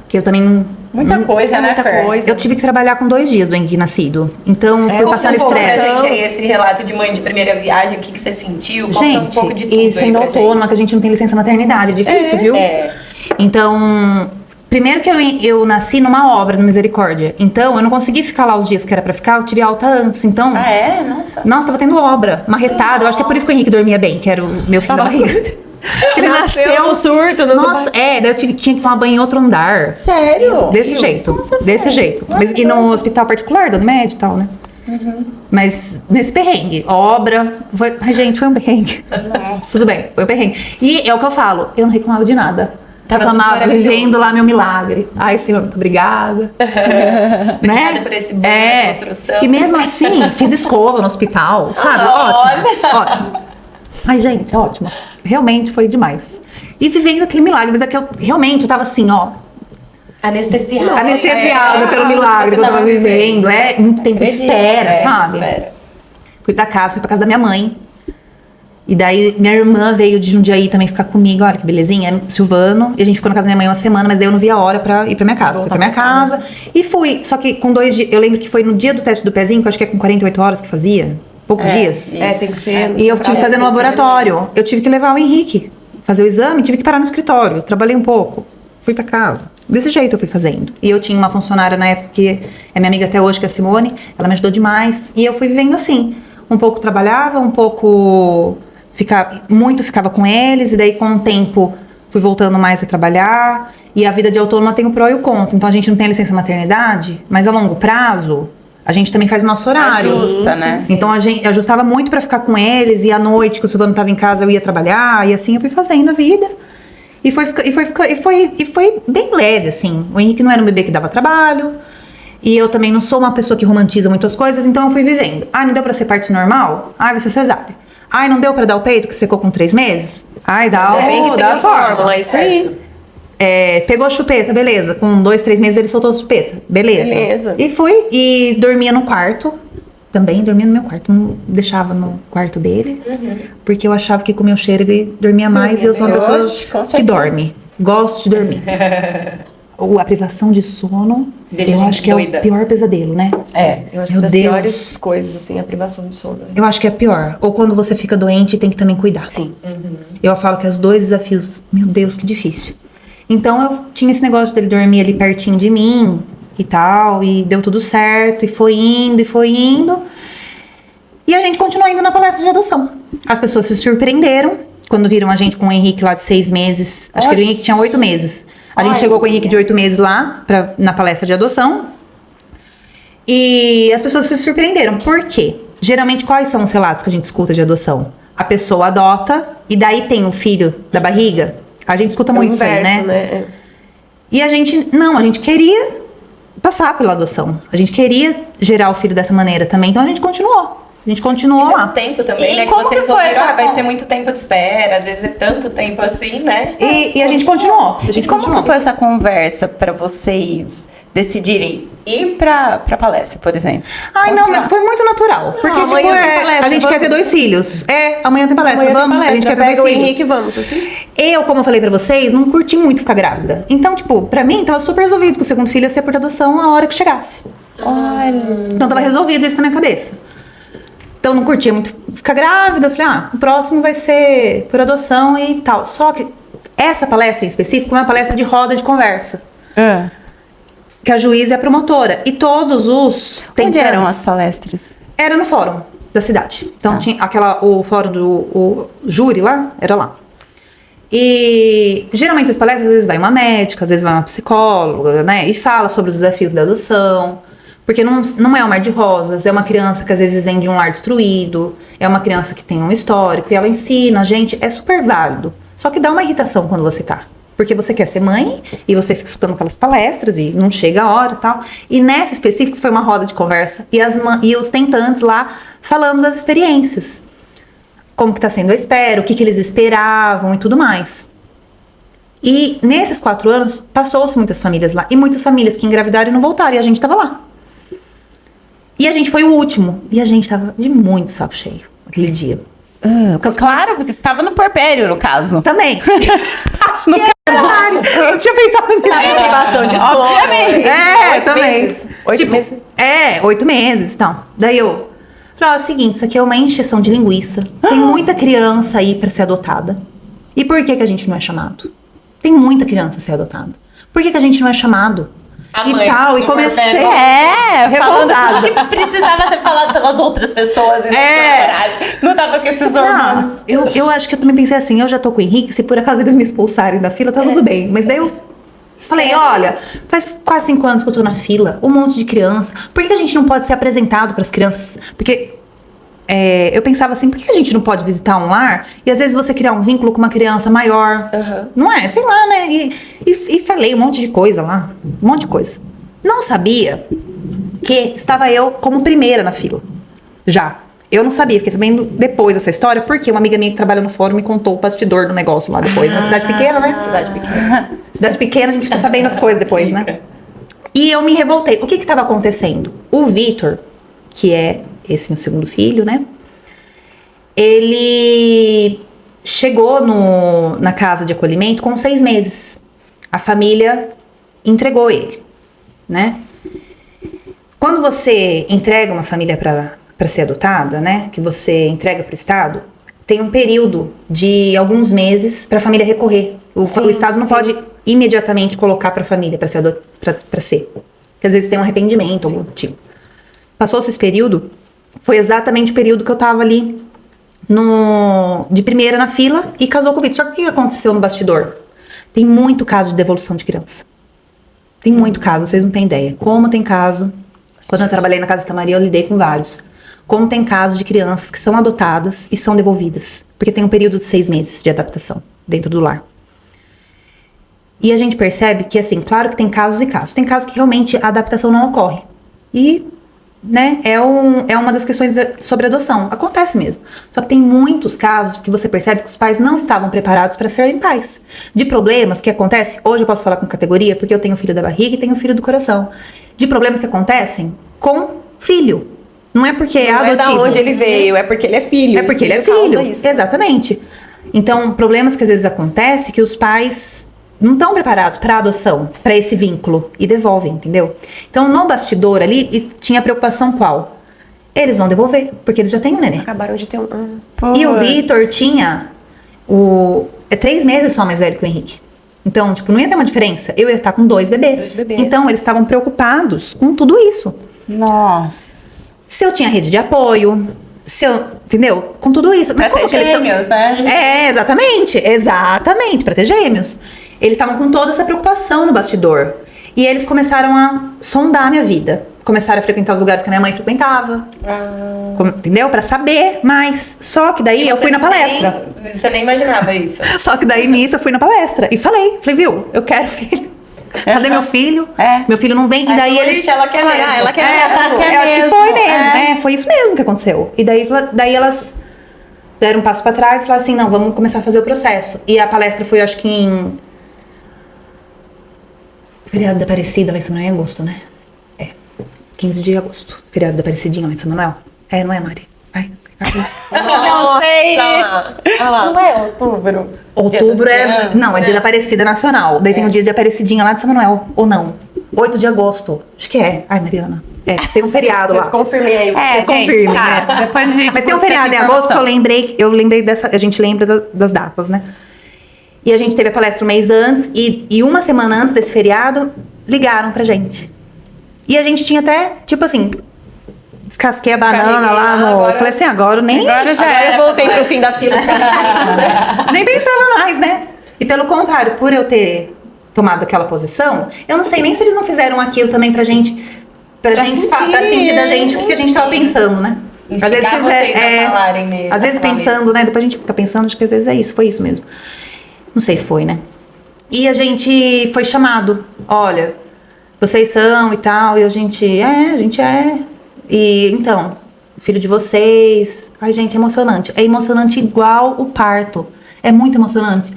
Que eu também... Muita coisa, né, muita Fer? coisa. Eu tive que trabalhar com 2 dias do Henrique nascido. Então, fui passando Conta um pouco pra estresse. gente aí esse relato de mãe de primeira viagem, o que você sentiu, conta um Gente, pouco de tudo e aí sendo pra autônoma, gente. que a gente não tem licença maternidade, é difícil, viu? Então, primeiro que eu nasci numa obra no Misericórdia. Então, eu não consegui ficar lá os dias que era pra ficar, eu tive alta antes. Então, Ah, é? Nossa. nossa, tava tendo obra, marretada. Eu acho que é por isso que o Henrique dormia bem, que era o meu filho da barriga. Que ele nasceu no surto. No Nossa, daí eu tinha que tomar banho em outro andar. Sério? Desse jeito. Desse jeito. Mas, e no hospital particular, da Unimed e tal, né? Mas nesse perrengue, obra, ai, gente, foi um perrengue. Tudo bem, foi um perrengue. E é o que eu falo, eu não reclamava de nada. Reclamava, vivendo lá meu milagre. Ai, Senhor, muito obrigada. Obrigada por esse bom construção. E mesmo assim, fiz escova no hospital, sabe? Ótimo. Ai, gente, ótimo. Realmente foi demais. E vivendo aquele milagre, mas é que eu realmente tava assim, ó. Anestesiada pelo milagre que eu tava vivendo. Muito tempo de espera, sabe? Fui pra casa da minha mãe. E daí minha irmã veio de Jundiaí também ficar comigo. Olha que belezinha, Silvano. E a gente ficou na casa da minha mãe uma semana, mas daí eu não vi a hora pra ir pra minha casa. Fui pra minha casa e fui. Só que com 2 dias, eu lembro que foi no dia do teste do pezinho, que eu acho que é com 48 horas que fazia. Poucos dias. Tem que ser. E eu tive que fazer no laboratório. Eu tive que levar o Henrique, fazer o exame, tive que parar no escritório. Trabalhei um pouco. Fui pra casa. Desse jeito eu fui fazendo. E eu tinha uma funcionária na época que é minha amiga até hoje, que é a Simone. Ela me ajudou demais. E eu fui vivendo assim. Um pouco trabalhava, um pouco ficava com eles. E daí com o tempo fui voltando mais a trabalhar. E a vida de autônoma tem o pró e o contra. Então a gente não tem a licença maternidade, mas a longo prazo a gente também faz o nosso horário. Ajusta, né? Então a gente ajustava muito pra ficar com eles. E à noite, que o Silvano tava em casa, eu ia trabalhar. E assim eu fui fazendo a vida. E foi bem leve, assim. O Henrique não era um bebê que dava trabalho. E eu também não sou uma pessoa que romantiza muitas coisas, então eu fui vivendo. Não deu pra ser parto normal? Vai ser cesárea. Não deu pra dar o peito, que secou com 3 meses? Dá a fórmula, é isso aí. Pegou a chupeta, beleza. Com 2, 3 meses ele soltou a chupeta. Beleza. E fui, e dormia no quarto. Também dormia no meu quarto, não deixava no quarto dele, porque eu achava que com o meu cheiro ele dormia mais e eu sou uma pessoa que dorme. Gosto de dormir. Ou a privação de sono, eu acho que doida. É o pior pesadelo, né? Eu acho que das piores coisas, assim, a privação de sono. Eu acho que é pior. Ou quando você fica doente e tem que também cuidar. Sim. Eu falo que os 2 desafios, meu Deus, que difícil. Então eu tinha esse negócio dele dormir ali pertinho de mim, e tal, e deu tudo certo, e foi indo. E a gente continuou indo na palestra de adoção. As pessoas se surpreenderam quando viram a gente com o Henrique lá de 6 meses. Acho que o Henrique tinha 8 meses. A gente chegou com o Henrique de 8 meses lá, na palestra de adoção. E as pessoas se surpreenderam. Por quê? Geralmente, quais são os relatos que a gente escuta de adoção? A pessoa adota, e daí tem o filho da barriga. A gente escuta muito isso aí, né? E a gente queria passar pela adoção. A gente queria gerar o filho dessa maneira também. Então a gente continuou. lá. Tempo também, né? Que vocês ouviram, vai ser muito tempo de espera. Às vezes é tanto tempo assim, né? E a gente continuou. Como que foi essa conversa pra vocês decidirem ir pra palestra, por exemplo? Foi muito natural. Porque, a gente quer ter 2 filhos. Amanhã tem palestra, vamos. A gente quer ter 2 filhos. O Henrique, vamos, assim. Eu, como eu falei pra vocês, não curti muito ficar grávida. Então, pra mim, tava super resolvido que o segundo filho ia ser por adoção a hora que chegasse. Então, tava resolvido isso na minha cabeça. Então, não curtia muito ficar grávida. Eu falei, o próximo vai ser por adoção e tal. Só que essa palestra em específico é uma palestra de roda de conversa. Que a juíza é a promotora. E todos os... Onde eram as palestras? Era no fórum da cidade. Então, tinha o fórum do júri lá, era lá. E geralmente as palestras, às vezes vai uma médica, às vezes vai uma psicóloga, né? E fala sobre os desafios da adoção. Porque não é um mar de rosas, é uma criança que às vezes vem de um lar destruído, é uma criança que tem um histórico, e ela ensina a gente, é super válido. Só que dá uma irritação quando você tá. Porque você quer ser mãe, e você fica escutando aquelas palestras, e não chega a hora e tal. E nessa específica foi uma roda de conversa, e os tentantes lá falando das experiências. Como que tá sendo a espera, o que eles esperavam e tudo mais. E nesses 4 anos, passou-se muitas famílias lá, e muitas famílias que engravidaram e não voltaram, e a gente tava lá. E a gente foi o último. E a gente tava de muito saco cheio aquele dia. Claro, porque você estava no puerpério, no caso. Também. Eu tinha pensado nisso. Privação de sono. Obviamente. Também. 8 meses? 8 meses e tal. Daí eu falei, é o seguinte, isso aqui é uma encheção de linguiça. Tem muita criança aí pra ser adotada. E por que a gente não é chamado? Tem muita criança a ser adotada. Por que a gente não é chamado? A e mãe tal. E do comecei, Morfero, falando revoltada. que precisava ser falado pelas outras pessoas. E não tava com esses hormônios. Eu acho que eu também pensei assim, eu já tô com o Henrique, se por acaso eles me expulsarem da fila, tá tudo bem. Mas daí eu falei, olha, faz quase 5 anos que eu tô na fila, um monte de criança. Por que a gente não pode ser apresentado pras crianças? Porque eu pensava assim, por que a gente não pode visitar um lar e às vezes você criar um vínculo com uma criança maior? Não é? Sei lá, né? E falei um monte de coisa lá, um monte de coisa. Não sabia que estava eu como primeira na fila, já. Eu não sabia, fiquei sabendo depois dessa história, porque uma amiga minha que trabalha no fórum me contou o bastidor do negócio lá depois. Uma cidade pequena, né? Cidade pequena. Cidade pequena, a gente fica sabendo as coisas depois, né? E eu me revoltei. O que estava acontecendo? O Vitor, que é esse meu segundo filho, né? Ele chegou na casa de acolhimento com 6 meses. A família entregou ele, né? Quando você entrega uma família para ser adotada, né? Que você entrega para o Estado, tem um período de alguns meses para a família recorrer. O Estado não pode imediatamente colocar para a família para ser, porque às vezes tem um arrependimento, algum tipo. Passou-se esse período, foi exatamente o período que eu tava ali de primeira na fila e casou com o Vitor. Só que o que aconteceu no bastidor? Tem muito caso de devolução de criança. Tem muito caso, vocês não têm ideia. Como tem caso, quando eu trabalhei na Casa Santa Maria, eu lidei com vários. Como tem casos de crianças que são adotadas e são devolvidas. Porque tem um período de 6 meses de adaptação dentro do lar. E a gente percebe que, assim, claro que tem casos e casos. Tem casos que realmente a adaptação não ocorre. E, né, é uma das questões sobre adoção. Acontece mesmo. Só que tem muitos casos que você percebe que os pais não estavam preparados para serem pais. De problemas que acontecem, hoje eu posso falar com categoria, porque eu tenho filho da barriga e tenho filho do coração. De problemas que acontecem com filho. Não é porque é adotivo. Não é da onde ele veio, é porque ele é filho. É porque ele é filho. Exatamente. Então, problemas que às vezes acontecem que os pais não estão preparados para a adoção, para esse vínculo, e devolvem, entendeu? Então, no bastidor ali, tinha preocupação qual? Eles vão devolver, porque eles já têm um neném. Acabaram de ter um... E o Vitor tinha 3 meses só mais velho que o Henrique. Então, tipo, não ia ter uma diferença. Eu ia estar com 2 bebês. Então, eles estavam preocupados com tudo isso. Nossa. Se eu tinha rede de apoio, entendeu? Com tudo isso. Pra ter gêmeos, né? Exatamente, pra ter gêmeos. Eles estavam com toda essa preocupação no bastidor. E eles começaram a sondar a minha vida. Começaram a frequentar os lugares que a minha mãe frequentava. Entendeu? Pra saber mais. Só que daí eu fui na palestra. Você nem imaginava isso. Só que daí nisso eu fui na palestra. E falei, viu, eu quero filho. Cadê meu filho? Meu filho não vem. E daí eles... Ela quer mesmo. Ela quer mesmo. Eu acho que foi mesmo. Foi isso mesmo que aconteceu. E daí elas deram um passo pra trás e falaram assim, não, vamos começar a fazer o processo. E a palestra foi, acho que em... Feriado da Aparecida, lá em São Manuel, em agosto, né? 15 de agosto. Feriado da Aparecidinha, lá em São Manuel. Não é, Mari? Ai, não sei. Não é outubro. Outubro é dia da Aparecida Nacional. Daí tem o dia de Aparecidinha lá de São Manuel. Ou não? 8 de agosto. Acho que é. Ai, Mariana. Tem um feriado lá. Vocês confirmem aí. Vocês confirmem, né? Depois a gente... Mas tem um feriado em agosto que eu lembrei dessa... A gente lembra das datas, né? E a gente teve a palestra um mês antes. E uma semana antes desse feriado, ligaram pra gente. E a gente tinha até, tipo assim... Descasquei a banana lá no... Agora, falei assim, agora eu voltei pro fim da fila. Nem pensava mais, né? E pelo contrário, por eu ter tomado aquela posição, eu não sei nem se eles não fizeram aquilo também pra sentir da gente o que a gente tava pensando, né? Às vezes falarem mesmo. Às vezes pensando, né? Depois a gente fica pensando, acho que às vezes foi isso mesmo. Não sei se foi, né? E a gente foi chamado. Olha, vocês são e tal. E a gente é. E então, filho de vocês. Ai, gente, é emocionante. É emocionante igual o parto. É muito emocionante.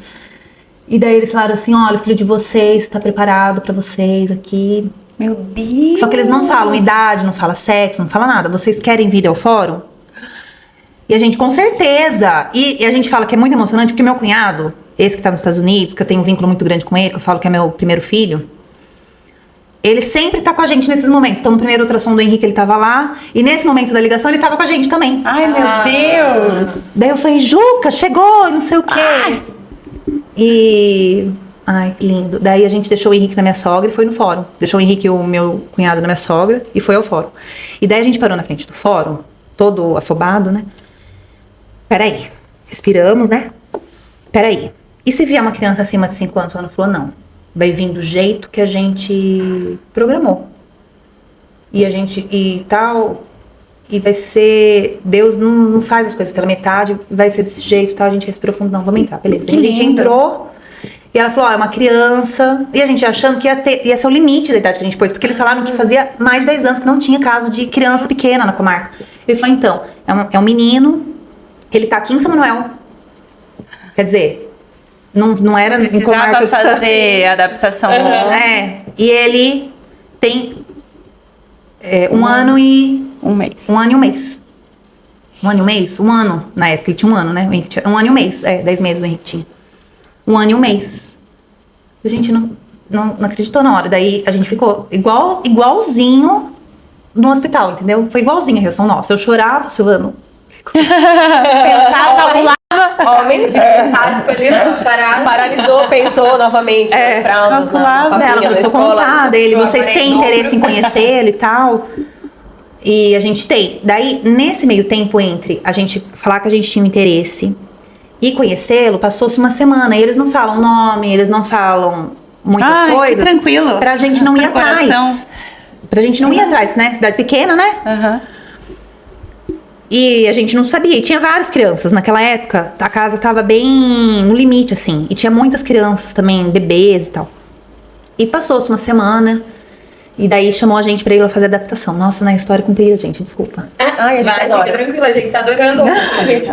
E daí eles falaram assim, olha, o filho de vocês está preparado para vocês aqui. Meu Deus! Só que eles não falam idade, não falam sexo, não falam nada. Vocês querem vir ao fórum? E a gente, com certeza. E a gente fala que é muito emocionante, porque meu cunhado, esse que tá nos Estados Unidos, que eu tenho um vínculo muito grande com ele, que eu falo que é meu primeiro filho, ele sempre tá com a gente nesses momentos. Então, no primeiro ultrassom do Henrique, ele tava lá. E nesse momento da ligação, ele tava com a gente também. Ai, meu Deus! Daí eu falei, Juca, chegou, não sei o quê. E Ai, que lindo. Daí a gente deixou o Henrique na minha sogra e foi no fórum. Deixou o Henrique, o meu cunhado, na minha sogra e foi ao fórum. E daí a gente parou na frente do fórum, todo afobado, né? Peraí, respiramos, né? Peraí. E se vier uma criança acima de 5 anos? Ela falou, não. Vai vir do jeito que a gente programou. E a gente, e tal, e vai ser, Deus não faz as coisas pela metade, vai ser desse jeito, tal, a gente respirou fundo, não, vamos entrar, beleza. Que E a gente lindo. entrou, e ela falou, ó, é uma criança, e a gente achando que ia ser o limite da idade que a gente pôs, porque eles falaram que fazia mais de 10 anos que não tinha caso de criança pequena na comarca. Ele falou, então, é um menino, ele tá aqui em São Manuel, quer dizer, não era em comarca Precisava distante. fazer adaptação. E ele tem 1 ano e... Um mês. 1 ano e 1 mês. 1 ano e 1 mês? 1 ano. Na época ele tinha 1 ano, né? O Henrique tinha 1 ano e 1 mês. 10 meses o Henrique tinha. 1 ano e 1 mês. A gente não acreditou na hora. Daí a gente ficou igualzinho no hospital, entendeu? Foi igualzinho a reação nossa. Eu chorava, o Silvano ficou... Homem, fica errado, ali, parado. Paralisou, pensou novamente nas fraldas, calculava. na Ela papinha da começou a escola. contar dele, Eu vocês adorei têm o interesse em conhecê-lo e tal. E a gente tem. Daí, nesse meio tempo entre a gente falar que a gente tinha um interesse e conhecê-lo, passou-se uma semana. E eles não falam nome, eles não falam muitas Ai, que coisas. tranquilo. Pra gente não ir Pro coração. atrás. Pra gente não ir atrás, né? Cidade pequena, né? Aham. E a gente não sabia. E tinha várias crianças. Naquela época, a casa estava bem no limite, assim. E tinha muitas crianças também, bebês e tal. E passou-se uma semana. E daí chamou a gente pra ir lá fazer adaptação. Nossa, na história comprida, gente, desculpa. Ai, a gente Vai, adora. fica tranquila, a gente tá adorando.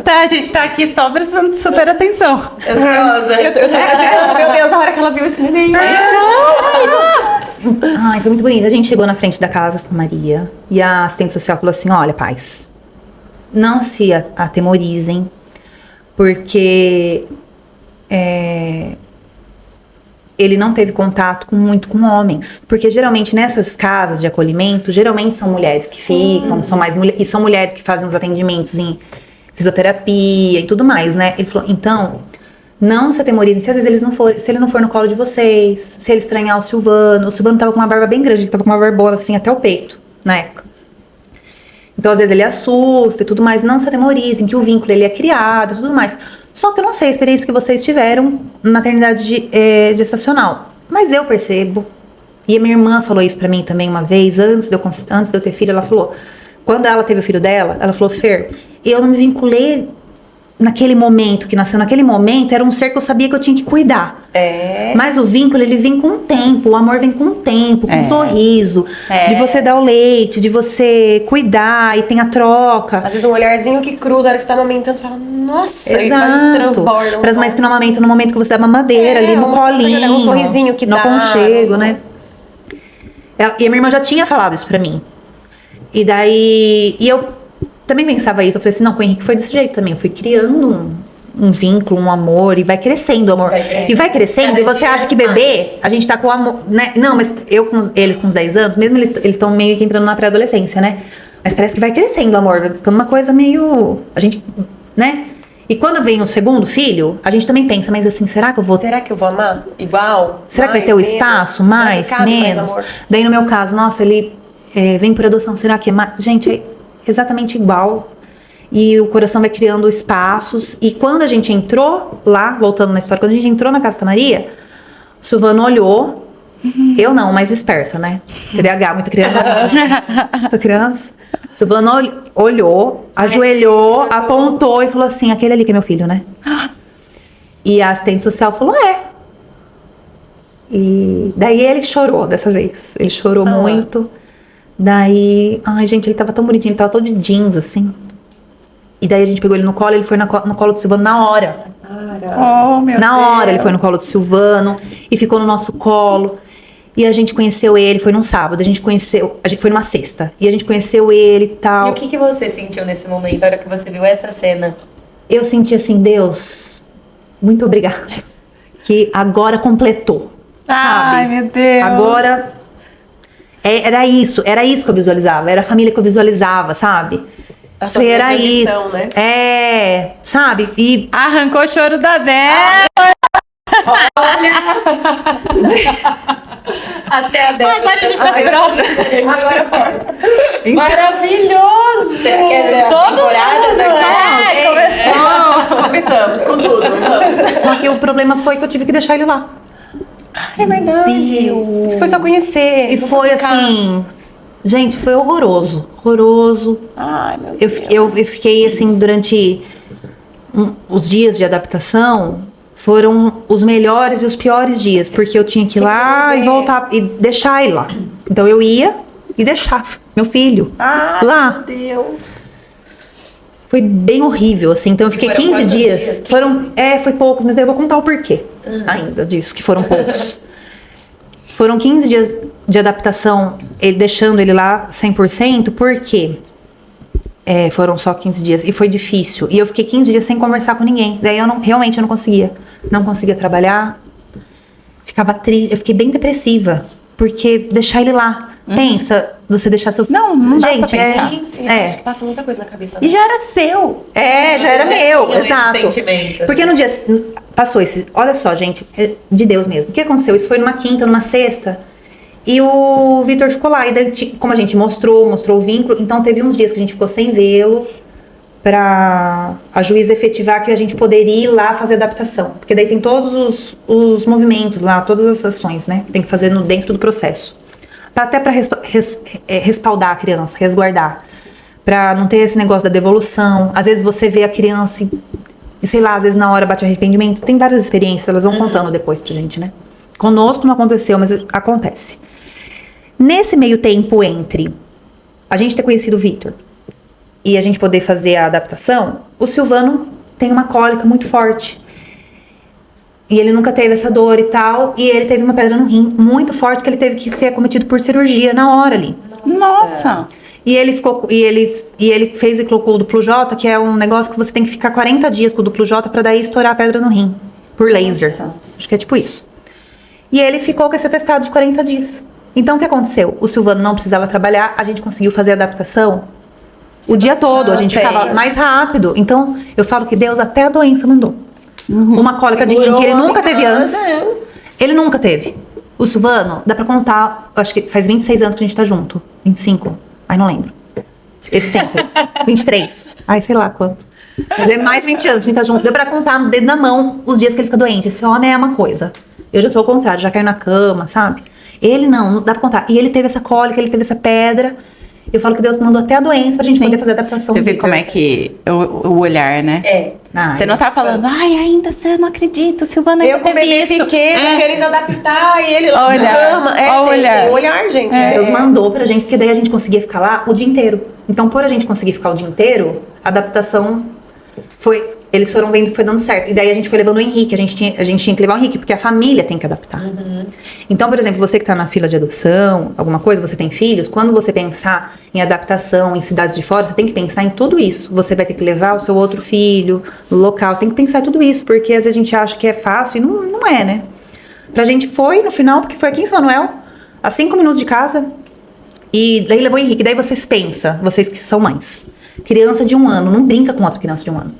Tá, a gente tá aqui só prestando super atenção. Ansiosa. Eu tô imaginando, meu Deus, a hora que ela viu esse neném. Ai, foi muito bonito. A gente chegou na frente da casa Santa Maria. E a assistente social falou assim, olha, pais, não se atemorizem. Porque ele não teve contato muito com homens. Porque geralmente nessas casas de acolhimento, geralmente são mulheres que ficam, e são mulheres que fazem os atendimentos em fisioterapia e tudo mais, né? Ele falou, então, não se atemorizem se às vezes se ele não for no colo de vocês, se ele estranhar o Silvano tava com uma barba bem grande, ele tava com uma barbona assim até o peito, na época. Então, às vezes, ele assusta e tudo mais. Não se atemorizem, que o vínculo ele é criado e tudo mais. Só que eu não sei a experiência que vocês tiveram na maternidade gestacional. Mas eu percebo. E a minha irmã falou isso pra mim também uma vez, antes de eu ter filho, ela falou... Quando ela teve o filho dela, ela falou, Fer, eu não me vinculei naquele momento, que nasceu naquele momento, era um ser que eu sabia que eu tinha que cuidar. Mas o vínculo, ele vem com o tempo, o amor vem com o tempo, com o sorriso, de você dar o leite, de você cuidar e tem a troca. Às vezes um olharzinho que cruza, a hora que você tá amamentando, você fala, nossa, e Exato. transborda. Para as mães que não amamentam, no momento que você dá mamadeira, ali no colinho, um sorrisinho que no dá, aconchego, né? E a minha irmã já tinha falado isso pra mim. E daí... E eu também pensava isso. Eu falei assim, não, com o Henrique foi desse jeito também. Eu fui criando um vínculo, um amor. E vai crescendo o amor. E vai crescendo. E você acha que bebê, a gente tá com amor... Né? Não, mas eles com uns 10 anos, mesmo eles estão meio que entrando na pré-adolescência, né? Mas parece que vai crescendo o amor. Vai ficando uma coisa meio... A gente... Né? E quando vem o segundo filho, a gente também pensa, mas assim, será que eu vou amar igual? Será que vai ter o espaço? Mais? Menos? Daí no meu caso, nossa, ele vem por adoção, será que é mais? Gente, é exatamente igual. E o coração vai criando espaços. E quando a gente entrou lá, voltando na história, quando a gente entrou na Casa da Maria, o Silvano olhou, eu não, mais dispersa, né? TDAH, muita criança. Muita criança. O Silvano olhou, ajoelhou, apontou e falou assim, aquele ali que é meu filho, né? E a assistente social falou, E daí ele chorou dessa vez. Ele chorou muito. Daí, ai gente, ele tava tão bonitinho, ele tava todo de jeans, assim. E daí a gente pegou ele no colo, ele foi no colo do Silvano na hora. Oh, meu Na Deus. hora ele foi no colo do Silvano e ficou no nosso colo. E a gente conheceu ele, foi num sábado, a gente foi numa sexta. E a gente conheceu ele e tal. E o que você sentiu nesse momento, a hora que você viu essa cena? Eu senti assim, Deus, muito obrigada. Que agora completou. Ai, sabe? meu Deus. Agora, era isso que eu visualizava. Era a família que eu visualizava, sabe? A sua Falei, era ambição, isso. né? Sabe? E Arrancou o choro da Débora. Até a 10. Agora a gente vai próximo. Agora pode. Maravilhoso! Você quer dizer a Todo temporada mundo, da Começamos com tudo. Vamos. Só que o problema foi que eu tive que deixar ele lá. É verdade. Você foi só conhecer. E foi assim... Gente, foi horroroso. Horroroso. Ai, meu Deus. Eu fiquei assim durante os dias de adaptação, foram os melhores e os piores dias, porque eu tinha que ir lá e voltar e deixar ele lá. Então eu ia e deixava meu filho lá. Meu Deus. Foi bem horrível, assim. Então eu fiquei Foram 15 quantos dias. dias? Foi poucos, mas daí eu vou contar o porquê ainda disso, que foram poucos. Foram 15 dias de adaptação, deixando ele lá 100%, porque foram só 15 dias. E foi difícil. E eu fiquei 15 dias sem conversar com ninguém. Daí realmente eu não conseguia. Não conseguia trabalhar. Ficava triste. Eu fiquei bem depressiva. Porque deixar ele lá. Pensa, você deixar seu filho. Não dá pra Gente, pensar. Acho que passa muita coisa na cabeça. E já era seu. já era meu, tinham esse exato. sentimento. Porque no dia. Passou esse. Olha só, gente, de Deus mesmo. O que aconteceu? Isso foi numa quinta, numa sexta. E o Vitor ficou lá. E daí, como a gente mostrou o vínculo, então teve uns dias que a gente ficou sem vê-lo, pra a juíza efetivar que a gente poderia ir lá fazer adaptação. Porque daí tem todos os movimentos lá, todas as ações, né? Tem que fazer dentro do processo. Até para respaldar a criança, resguardar. Para não ter esse negócio da devolução. Às vezes você vê a criança e sei lá, às vezes na hora bate arrependimento. Tem várias experiências, elas vão contando depois pra gente, né? Conosco não aconteceu, mas acontece. Nesse meio tempo entre a gente ter conhecido o Vitor e a gente poder fazer a adaptação, o Silvano tem uma cólica muito forte. E ele nunca teve essa dor e tal. E ele teve uma pedra no rim muito forte que ele teve que ser acometido por cirurgia na hora ali. Nossa. E ele ficou. E ele fez e colocou o duplo J, que é um negócio que você tem que ficar 40 dias com o duplo J pra daí estourar a pedra no rim. Por laser. Acho que é tipo isso. E ele ficou com esse atestado de 40 dias. Então o que aconteceu? O Silvano não precisava trabalhar, a gente conseguiu fazer a adaptação o dia todo. A gente ficava mais rápido. Então eu falo que Deus até a doença mandou. Uma cólica de rim que ele nunca teve antes. Ele nunca teve. O Silvano, dá pra contar, acho que faz 26 anos que a gente tá junto. 25. Ai, não lembro. Esse tempo. 23. Ai, sei lá quanto. Mas é mais de 20 anos que a gente tá junto. Dá pra contar no dedo da mão os dias que ele fica doente. Esse homem é uma coisa. Eu já sou o contrário, já caio na cama, sabe? Ele não dá pra contar. E ele teve essa cólica, ele teve essa pedra. Eu falo que Deus mandou até a doença pra gente poder fazer a adaptação. Você vê como é que o olhar, né? Você não tá falando, ai, ainda você não acredita, o Silvano ainda Eu com o teve bebê isso. pequeno, querendo adaptar, e ele lá na cama. Tem olhar, gente. Deus mandou pra gente, porque daí a gente conseguia ficar lá o dia inteiro. Então, por a gente conseguir ficar o dia inteiro, a adaptação foi... Eles foram vendo que foi dando certo. E daí a gente foi levando o Henrique. A gente tinha que levar o Henrique, porque a família tem que adaptar. Então, por exemplo, você que tá na fila de adoção, alguma coisa, você tem filhos, quando você pensar em adaptação em cidades de fora, você tem que pensar em tudo isso. Você vai ter que levar o seu outro filho no local. Tem que pensar em tudo isso, porque às vezes a gente acha que é fácil e não é, né? Pra gente foi no final, porque foi aqui em São Manuel, a 5 minutos de casa. E daí levou o Henrique. Daí vocês pensam, vocês que são mães, criança de 1 ano não brinca com outra criança de 1 ano.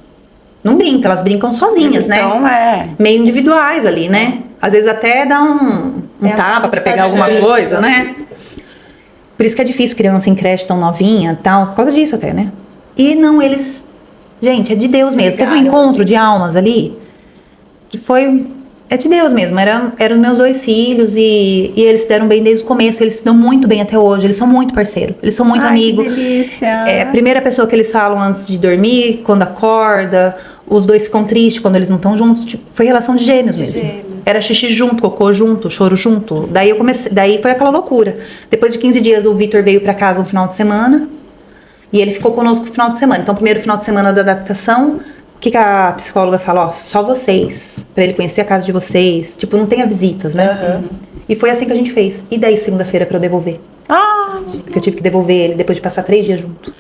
Não brinca, elas brincam sozinhas, né? Meio individuais ali, né? Às vezes até dá um tapa pra pegar alguma coisa, né? Por isso que é difícil criança em creche tão novinha, tal, por causa disso até, né? E não, eles... Gente, é de Deus mesmo. Teve um encontro de almas ali, que foi... É de Deus mesmo, eram meus 2 filhos e eles se deram bem desde o começo, eles se dão muito bem até hoje, eles são muito parceiros, eles são muito amigos. Que delícia. É a primeira pessoa que eles falam antes de dormir, quando acorda, os 2 ficam tristes quando eles não estão juntos, tipo, foi relação de gêmeos mesmo. Era xixi junto, cocô junto, choro junto, daí foi aquela loucura. Depois de 15 dias o Vitor veio pra casa um final de semana e ele ficou conosco no final de semana, então primeiro final de semana da adaptação. O que a psicóloga fala? Ó, só vocês, pra ele conhecer a casa de vocês. Tipo, não tenha visitas, né? E foi assim que a gente fez. E daí, segunda-feira, pra eu devolver. Porque eu tive que devolver ele depois de passar 3 dias junto.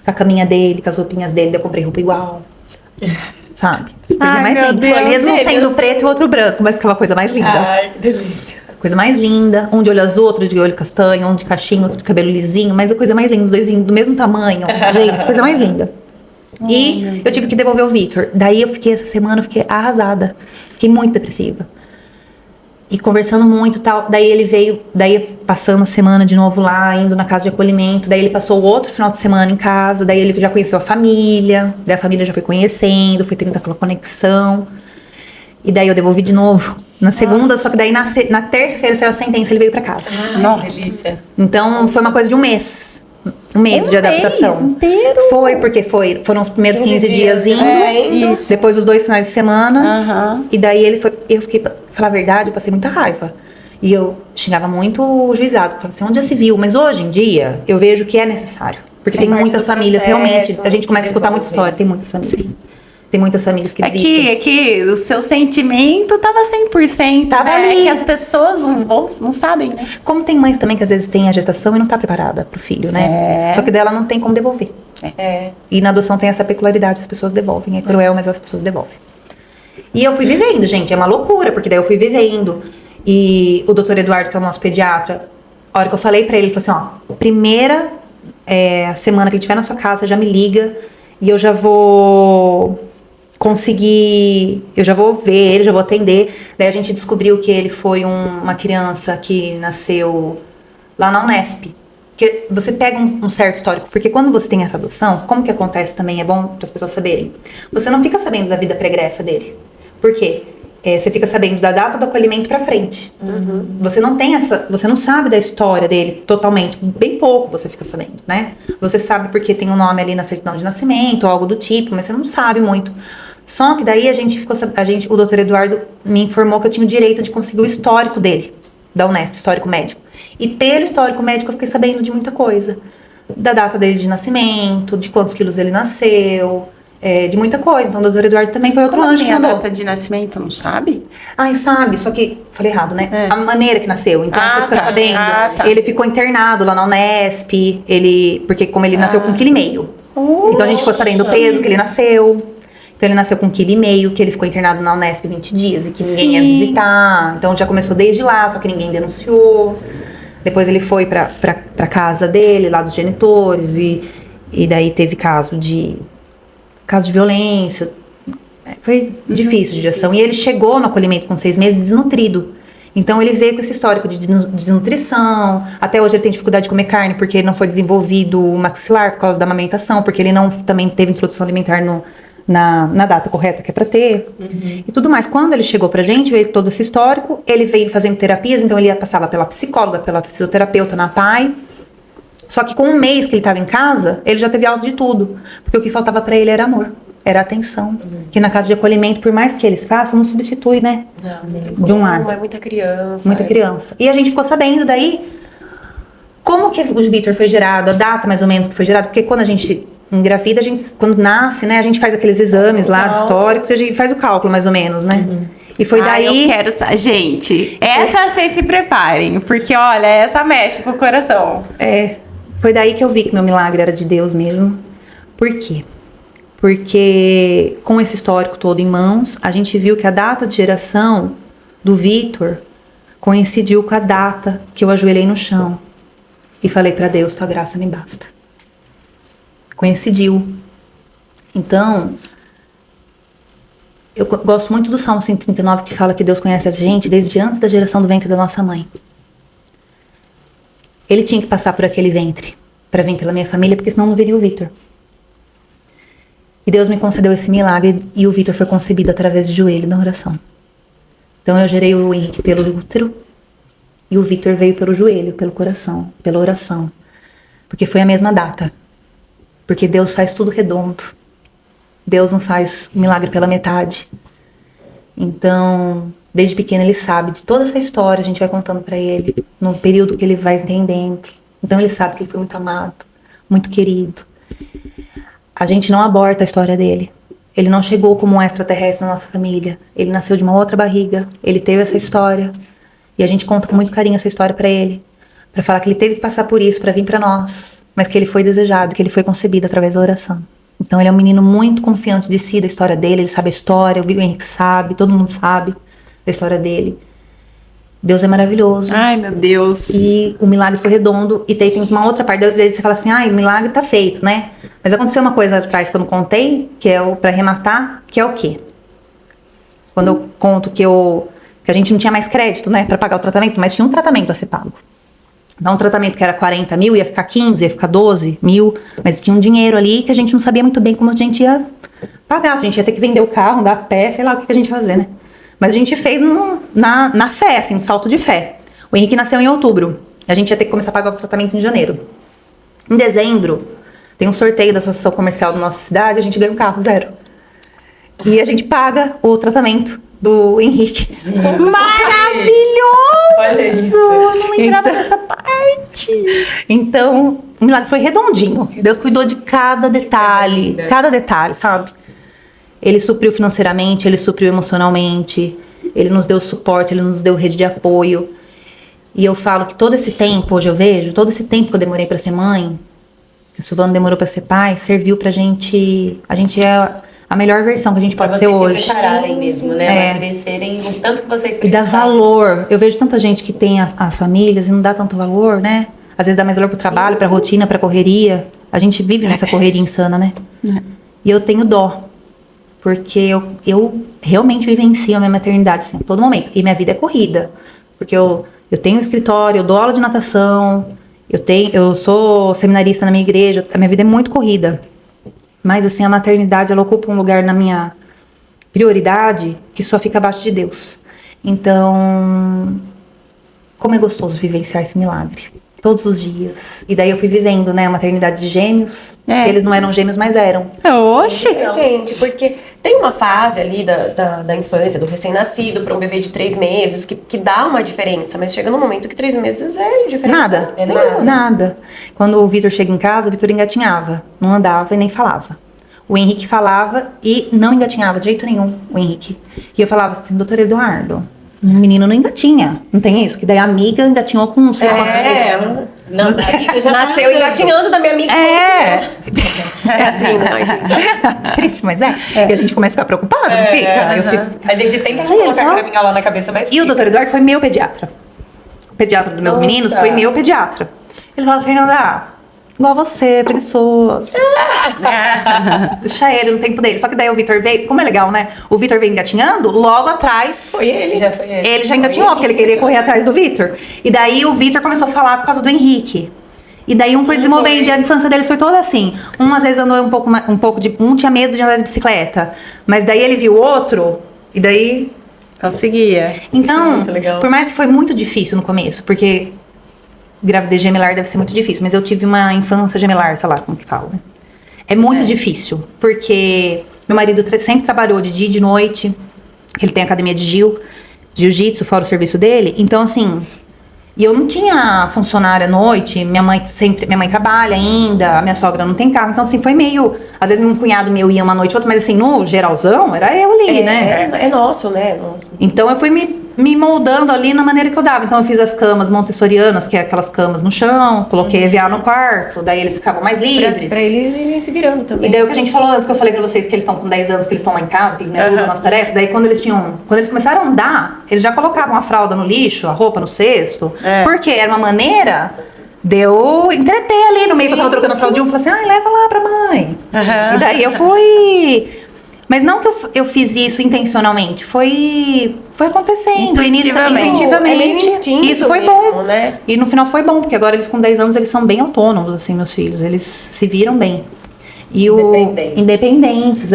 Com a caminha dele, com as roupinhas dele. Daí eu comprei roupa igual. Sabe? Coisa mais linda. Mesmo sendo preto e outro branco, mas ficava a coisa mais linda. Ai, que delícia. Coisa mais linda. Um de olho azul, outro de olho castanho, um de cachinho, outro de cabelo lisinho. Mas a coisa mais linda, os 2 do mesmo tamanho. Gente, coisa mais linda. E eu tive que devolver o Vitor. Daí essa semana eu fiquei arrasada. Fiquei muito depressiva. E conversando muito e tal. Daí ele veio, passando a semana de novo lá, indo na casa de acolhimento. Daí ele passou o outro final de semana em casa. Daí ele já conheceu a família. Daí a família já foi conhecendo, foi tendo aquela conexão. E daí eu devolvi de novo na segunda. Só que daí na terça-feira saiu a sentença, ele veio pra casa. Nossa. Que delícia. Então foi uma coisa de um mês. Um mês de adaptação. Inteiro. Foi, porque foram os primeiros 15 dias indo. Isso. Depois os 2 finais de semana. E daí ele foi. Eu fiquei, pra falar a verdade, eu passei muita raiva. E eu xingava muito o juizado. Falava assim, onde já se viu? Mas hoje em dia, eu vejo que é necessário. Porque tem muitas famílias, realmente. A gente começa a escutar muita história. Tem muitas famílias. Tem muitas famílias que desistem. É que o seu sentimento tava 100%. Tava né? ali. É que as pessoas não sabem, né? Como tem mães também que às vezes têm a gestação e não tá preparada pro filho, né? Só que dela não tem como devolver. E na adoção tem essa peculiaridade, as pessoas devolvem. É cruel, mas as pessoas devolvem. E eu fui vivendo, gente. É uma loucura, porque daí eu fui vivendo. E o doutor Eduardo, que é o nosso pediatra, a hora que eu falei pra ele, ele falou assim, ó, primeira semana que ele estiver na sua casa, já me liga e eu já vou eu já vou ver ele, já vou atender. Daí a gente descobriu que ele foi uma criança que nasceu lá na Unesp. Que você pega um certo histórico, porque quando você tem essa adoção, como que acontece também, é bom para as pessoas saberem. Você não fica sabendo da vida pregressa dele. Por quê? Você fica sabendo da data do acolhimento pra frente. Você não sabe da história dele totalmente, bem pouco você fica sabendo, né? Você sabe porque tem um nome ali na certidão de nascimento ou algo do tipo, mas você não sabe muito. Só que daí o doutor Eduardo me informou que eu tinha o direito de conseguir o histórico dele, da Unesp, histórico médico. E pelo histórico médico eu fiquei sabendo de muita coisa. Da data dele de nascimento, de quantos quilos ele nasceu, de muita coisa. Então o doutor Eduardo também foi outro anjo que mandou. A data de nascimento, não sabe? Ai, sabe, só que, falei errado, né? A maneira que nasceu, então você fica sabendo. Ele ficou internado lá na Unesp, porque como ele nasceu com 1,5 kg. Então a gente ficou sabendo o peso que ele nasceu. Então ele nasceu com 1,5 kg, que ele ficou internado na Unesp 20 dias e que ninguém ia visitar. Então já começou desde lá, só que ninguém denunciou. Depois ele foi pra casa dele, lá dos genitores, e daí teve caso de violência. Foi difícil de ação. E ele chegou no acolhimento com 6 meses desnutrido. Então ele veio com esse histórico de desnutrição. Até hoje ele tem dificuldade de comer carne porque não foi desenvolvido o maxilar por causa da amamentação, porque ele não também teve introdução alimentar na data correta que é pra ter. E tudo mais. Quando ele chegou pra gente, veio todo esse histórico, ele veio fazendo terapias, então ele passava pela psicóloga, pela fisioterapeuta na PAI. Só que com 1 mês que ele estava em casa, ele já teve alta de tudo. Porque o que faltava pra ele era amor, era atenção. Que na casa de acolhimento, por mais que eles façam, não substitui, né? De um lar. Não, é muita criança. Muita criança. E a gente ficou sabendo daí como que o Vitor foi gerado, a data mais ou menos que foi gerado, porque quando a gente engravida, quando nasce, né, a gente faz aqueles exames lá de históricos e a gente faz o cálculo mais ou menos, né? E foi daí... eu quero... Gente, essa vocês se preparem, porque olha, essa mexe com o coração. Foi daí que eu vi que meu milagre era de Deus mesmo. Por quê? Porque com esse histórico todo em mãos, a gente viu que a data de geração do Vitor coincidiu com a data que eu ajoelhei no chão e falei pra Deus, tua graça me basta. Coincidiu. Então, eu gosto muito do Salmo 139 que fala que Deus conhece a gente desde antes da geração do ventre da nossa mãe. Ele tinha que passar por aquele ventre para vir pela minha família, porque senão não viria o Vitor. E Deus me concedeu esse milagre e o Vitor foi concebido através de joelho na oração. Então eu gerei o Henrique pelo útero e o Vitor veio pelo joelho, pelo coração, pela oração. Porque foi a mesma data. Porque Deus faz tudo redondo. Deus não faz milagre pela metade. Então, desde pequeno ele sabe de toda essa história, a gente vai contando pra ele, no período que ele vai entendendo. Então ele sabe que ele foi muito amado, muito querido. A gente não aborta a história dele. Ele não chegou como um extraterrestre na nossa família. Ele nasceu de uma outra barriga. Ele teve essa história. E a gente conta com muito carinho essa história pra ele. Pra falar que ele teve que passar por isso, pra vir pra nós. Mas que ele foi desejado, que ele foi concebido através da oração. Então ele é um menino muito confiante de si, da história dele. Ele sabe a história, o Henrique sabe, todo mundo sabe da história dele. Deus é maravilhoso. Ai, meu Deus. E o milagre foi redondo. E tem uma outra parte. Daí você fala assim, o milagre tá feito, né? Mas aconteceu uma coisa atrás que eu não contei, que é pra arrematar, que é o quê? Quando eu conto que a gente não tinha mais crédito, né, pra pagar o tratamento, mas tinha um tratamento a ser pago. Então, um tratamento que era 40 mil, ia ficar 15, ia ficar 12 mil, mas tinha um dinheiro ali que a gente não sabia muito bem como a gente ia pagar. A gente ia ter que vender o carro, andar a pé, sei lá o que a gente ia fazer, né? Mas a gente fez na fé, assim, um salto de fé. O Henrique nasceu em outubro. A gente ia ter que começar a pagar o tratamento em janeiro. Em dezembro, tem um sorteio da associação comercial da nossa cidade, a gente ganha um carro 0. E a gente paga o tratamento do Henrique. Maravilhoso! Olha isso. Eu não lembrava dessa parte. Então, o milagre foi redondinho. Deus cuidou de cada detalhe. Cada detalhe, sabe? Ele supriu financeiramente, ele supriu emocionalmente. Ele nos deu suporte, ele nos deu rede de apoio. E eu falo que todo esse tempo, hoje eu vejo, todo esse tempo que eu demorei pra ser mãe, que o Silvano demorou pra ser pai, serviu pra gente... A gente é a melhor versão que a gente pode ser hoje. Vocês se prepararem mesmo, né? Amadurecerem o tanto que vocês precisam. E dar valor. Eu vejo tanta gente que tem as famílias e não dá tanto valor, né? Às vezes dá mais valor pro trabalho, pra rotina, pra correria. A gente vive nessa correria insana, né? E eu tenho dó. Porque eu realmente vivencio a minha maternidade, assim, a todo momento. E minha vida é corrida. Porque eu tenho um escritório, eu dou aula de natação, eu sou seminarista na minha igreja, a minha vida é muito corrida. Mas, assim, a maternidade, ela ocupa um lugar na minha prioridade que só fica abaixo de Deus. Então, como é gostoso vivenciar esse milagre. Todos os dias. E daí eu fui vivendo, né, a maternidade de gêmeos. Eles não eram gêmeos, mas eram. Oxi! Gente, porque tem uma fase ali da infância, do recém-nascido, para um bebê de 3 meses, que dá uma diferença. Mas chega num momento que 3 meses é diferença. Nada. Nenhuma. Nada. Quando o Vitor chega em casa, o Vitor engatinhava. Não andava e nem falava. O Henrique falava e não engatinhava de jeito nenhum, o Henrique. E eu falava assim, doutor Eduardo, o menino não engatinha. Não tem isso? Que daí a amiga engatinhou com sei lá quantos meses. Não, a amiga já Nasceu engatinhando da minha amiga. É assim, né, gente? Triste, mas é. E a gente começa a ficar preocupada, não fica? Eu fico... A gente tenta colocar a caraminhola na cabeça, mas... E o doutor Eduardo foi meu pediatra. O pediatra dos meus meninos foi meu pediatra. Ele falou, Fernanda, igual você, preguiçoso. Deixa ele no tempo dele. Só que daí o Vitor veio, como é legal, né? O Vitor veio engatinhando, logo atrás. Foi ele. Já foi ele. Ele já engatinhou, porque ele queria correr atrás do Vitor. E daí o Vitor começou a falar por causa do Henrique. E daí um foi desenvolvendo, e a infância deles foi toda assim. Um às vezes andou um pouco de... Um tinha medo de andar de bicicleta. Mas daí ele viu o outro, e daí... Conseguia. Então, muito legal. por mais que foi muito difícil no começo, porque gravidez gemelar deve ser muito difícil, mas eu tive uma infância gemelar, sei lá como que fala, né? É muito difícil, porque meu marido sempre trabalhou de dia e de noite, ele tem academia de jiu-jitsu, fora o serviço dele, então assim, e eu não tinha funcionário à noite, minha mãe trabalha ainda, a minha sogra não tem carro, então assim, foi meio, às vezes um cunhado meu ia uma noite ou outra, mas assim, no geralzão, era eu ali, né? É nosso, né? Então eu fui me moldando ali na maneira que eu dava. Então eu fiz as camas montessorianas, que é aquelas camas no chão, coloquei EVA no quarto, daí eles ficavam mais livres. Pra eles irem se virando também. E daí o que a gente falou antes, que eu falei pra vocês que eles estão com 10 anos, que eles estão lá em casa, que eles me ajudam nas tarefas, daí quando eles começaram a andar, eles já colocavam a fralda no lixo, a roupa no cesto, porque era uma maneira de eu entreter ali no meio que eu tava trocando a fraldinha, eu falei assim, leva lá pra mãe. E daí eu fui... Mas não que eu fiz isso intencionalmente, foi acontecendo intuitivamente. É meio instinto Isso foi mesmo, bom, né? E no final foi bom, porque agora eles com 10 anos, eles são bem autônomos, assim, meus filhos. Eles se viram bem. Independentes,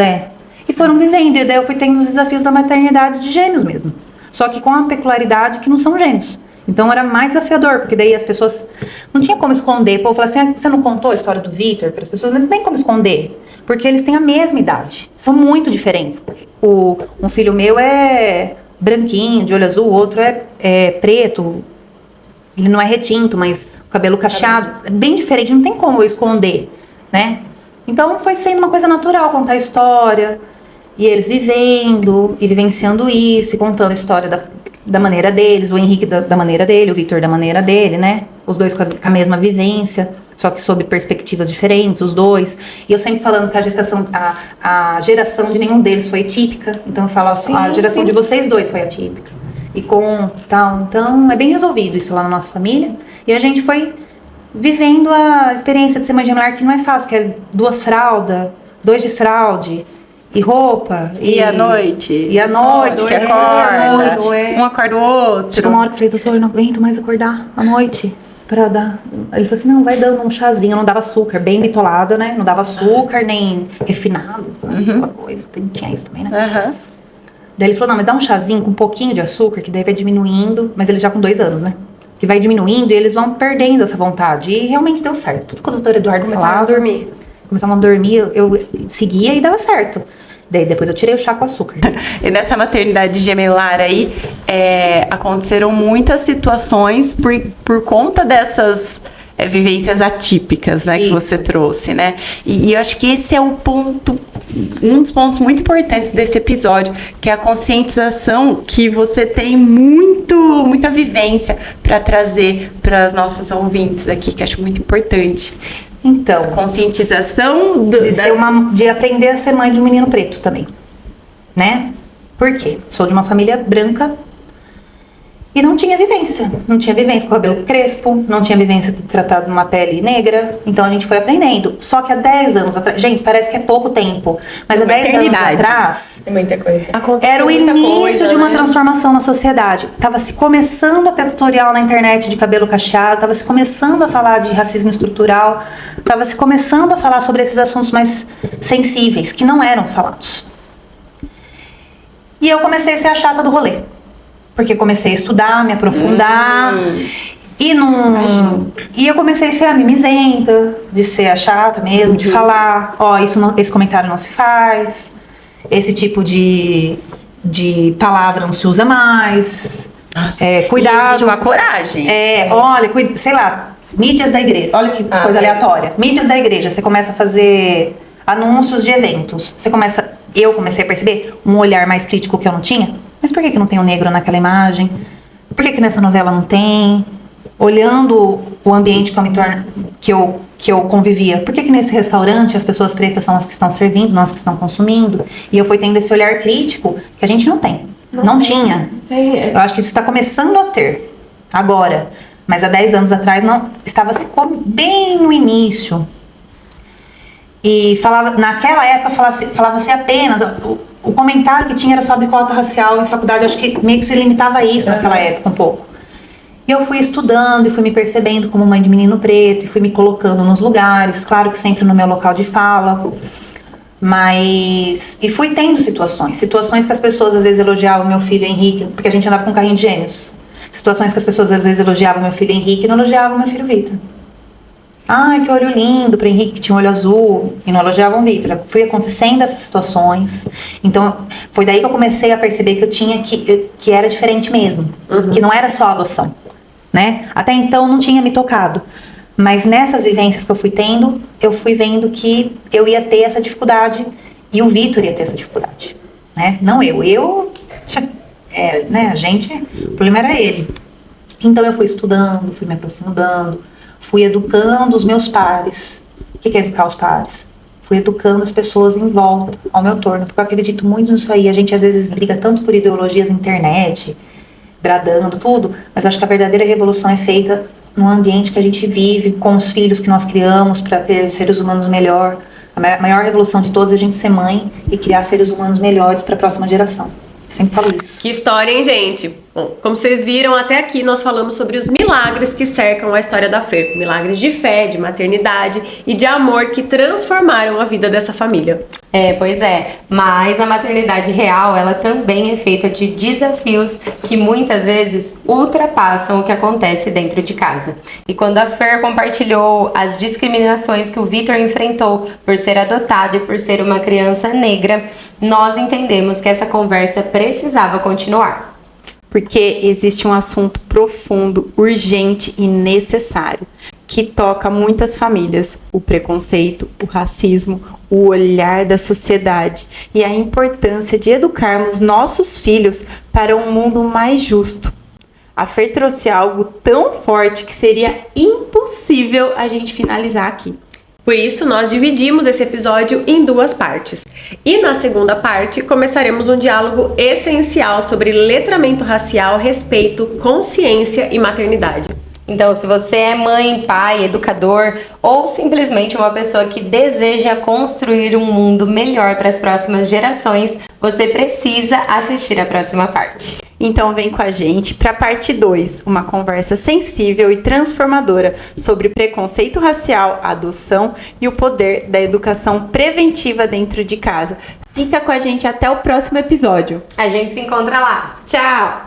E foram vivendo, e daí eu fui tendo os desafios da maternidade de gêmeos mesmo. Só que com a peculiaridade que não são gêmeos. Então era mais desafiador, porque daí as pessoas... Não tinha como esconder. O povo falava assim, você não contou a história do Vitor para as pessoas? Mas não tem como esconder. Porque eles têm a mesma idade. São muito diferentes. Um filho meu é branquinho, de olho azul. O outro é preto. Ele não é retinto, mas o cabelo cacheado. É bem diferente. Não tem como eu esconder, né? Então foi sendo uma coisa natural contar a história. E eles vivendo e vivenciando isso. E contando a história da maneira deles. O Henrique da maneira dele. O Vitor da maneira dele, né? Os dois com a mesma vivência. Só que sob perspectivas diferentes, os dois. E eu sempre falando que a geração de nenhum deles foi atípica. Então eu falo, a geração de vocês dois foi atípica. e conto e tal. Então, é bem resolvido isso lá na nossa família. E a gente foi vivendo a experiência de ser mãe gemelar, que não é fácil, que é 2 fraldas, 2 desfralde, e roupa. E à noite. E à noite, que é, acorda. é. Um acorda o outro. Chegou uma hora que eu falei, doutor, eu não aguento mais acordar à noite pra dar. Ele falou assim, não, vai dando um chazinho. Eu não dava açúcar, bem bitolada, né? Não dava açúcar, nem refinado, aquela coisa. Tinha isso também, né? Daí ele falou, não, mas dá um chazinho com um pouquinho de açúcar, que daí vai diminuindo. Mas ele já com 2 anos, né? Que vai diminuindo e eles vão perdendo essa vontade. E realmente deu certo. Tudo que o doutor Eduardo falava. Começavam a dormir, eu seguia e dava certo. Daí depois eu tirei o chá com açúcar. E nessa maternidade gemelar aí, aconteceram muitas situações por conta dessas vivências atípicas, né, que você trouxe, né? E eu acho que esse é o ponto, um dos pontos muito importantes desse episódio, que é a conscientização que você tem muita vivência para trazer para as nossas ouvintes aqui, que eu acho muito importante. Então, conscientização de aprender a ser mãe de um menino preto também, né? Por quê? Sou de uma família branca e não tinha vivência. Não tinha vivência com cabelo crespo, não tinha vivência de tratar de uma pele negra. Então a gente foi aprendendo. Só que há 10 anos atrás, gente, parece que é pouco tempo, mas há 10 anos atrás, tem muita coisa. era o início de uma transformação na sociedade. Tava se começando a ter tutorial na internet de cabelo cacheado, tava se começando a falar de racismo estrutural, tava se começando a falar sobre esses assuntos mais sensíveis, que não eram falados. E eu comecei a ser a chata do rolê. Porque comecei a estudar, me aprofundar. E eu comecei a ser a mimizenta, de ser a chata mesmo, de falar, esse comentário não se faz, esse tipo de palavra não se usa mais. Nossa, cuidado. De uma coragem. Olha, sei lá, mídias da igreja. Olha que coisa aleatória. Mídias da igreja, você começa a fazer anúncios de eventos. Eu comecei a perceber um olhar mais crítico que eu não tinha. Mas por que não tem um negro naquela imagem? Por que nessa novela não tem? Olhando o ambiente que eu convivia, por que nesse restaurante as pessoas pretas são as que estão servindo, não as que estão consumindo? E eu fui tendo esse olhar crítico que a gente não tem. Não tinha. Eu acho que isso está começando a ter agora. Mas há 10 anos atrás não estava bem no início. E naquela época falava-se apenas... O comentário que tinha era sobre cota racial em faculdade, acho que meio que se limitava a isso naquela época um pouco. E eu fui estudando e fui me percebendo como mãe de menino preto e fui me colocando nos lugares, claro que sempre no meu local de fala, e fui tendo situações que as pessoas às vezes elogiavam meu filho Henrique, porque a gente andava com um carrinho de gêmeos. Situações que as pessoas às vezes elogiavam meu filho Henrique e não elogiavam meu filho Vitor. Ai, que olho lindo para Henrique, que tinha um olho azul, e não elogiavam o Vitor. Fui acontecendo essas situações. Então, foi daí que eu comecei a perceber que eu tinha que era diferente mesmo. Que não era só adoção, né? Até então, não tinha me tocado. Mas nessas vivências que eu fui tendo, eu fui vendo que eu ia ter essa dificuldade e o Vitor ia ter essa dificuldade, né? Não eu. Né? O problema era ele. Então, eu fui estudando, fui me aprofundando, fui educando os meus pares. O que é educar os pares? Fui educando as pessoas em volta, ao meu torno, porque eu acredito muito nisso aí. A gente às vezes briga tanto por ideologias na internet, bradando tudo, mas eu acho que a verdadeira revolução é feita no ambiente que a gente vive, com os filhos que nós criamos para ter seres humanos melhor. A maior revolução de todas é a gente ser mãe e criar seres humanos melhores para a próxima geração. Sempre falo isso. Que história, hein, gente? Bom, como vocês viram, até aqui nós falamos sobre os milagres que cercam a história da Fer. Milagres de fé, de maternidade e de amor que transformaram a vida dessa família. Pois é. Mas a maternidade real, ela também é feita de desafios que muitas vezes ultrapassam o que acontece dentro de casa. E quando a Fer compartilhou as discriminações que o Vitor enfrentou por ser adotado e por ser uma criança negra, nós entendemos que essa conversa precisava continuar. Porque existe um assunto profundo, urgente e necessário, que toca muitas famílias: o preconceito, o racismo, o olhar da sociedade e a importância de educarmos nossos filhos para um mundo mais justo. A Fer trouxe algo tão forte que seria impossível a gente finalizar aqui. Por isso, nós dividimos esse episódio em 2 partes. E na segunda parte, começaremos um diálogo essencial sobre letramento racial, respeito, consciência e maternidade. Então, se você é mãe, pai, educador ou simplesmente uma pessoa que deseja construir um mundo melhor para as próximas gerações, você precisa assistir a próxima parte. Então vem com a gente para a parte 2, uma conversa sensível e transformadora sobre preconceito racial, adoção e o poder da educação preventiva dentro de casa. Fica com a gente até o próximo episódio. A gente se encontra lá. Tchau!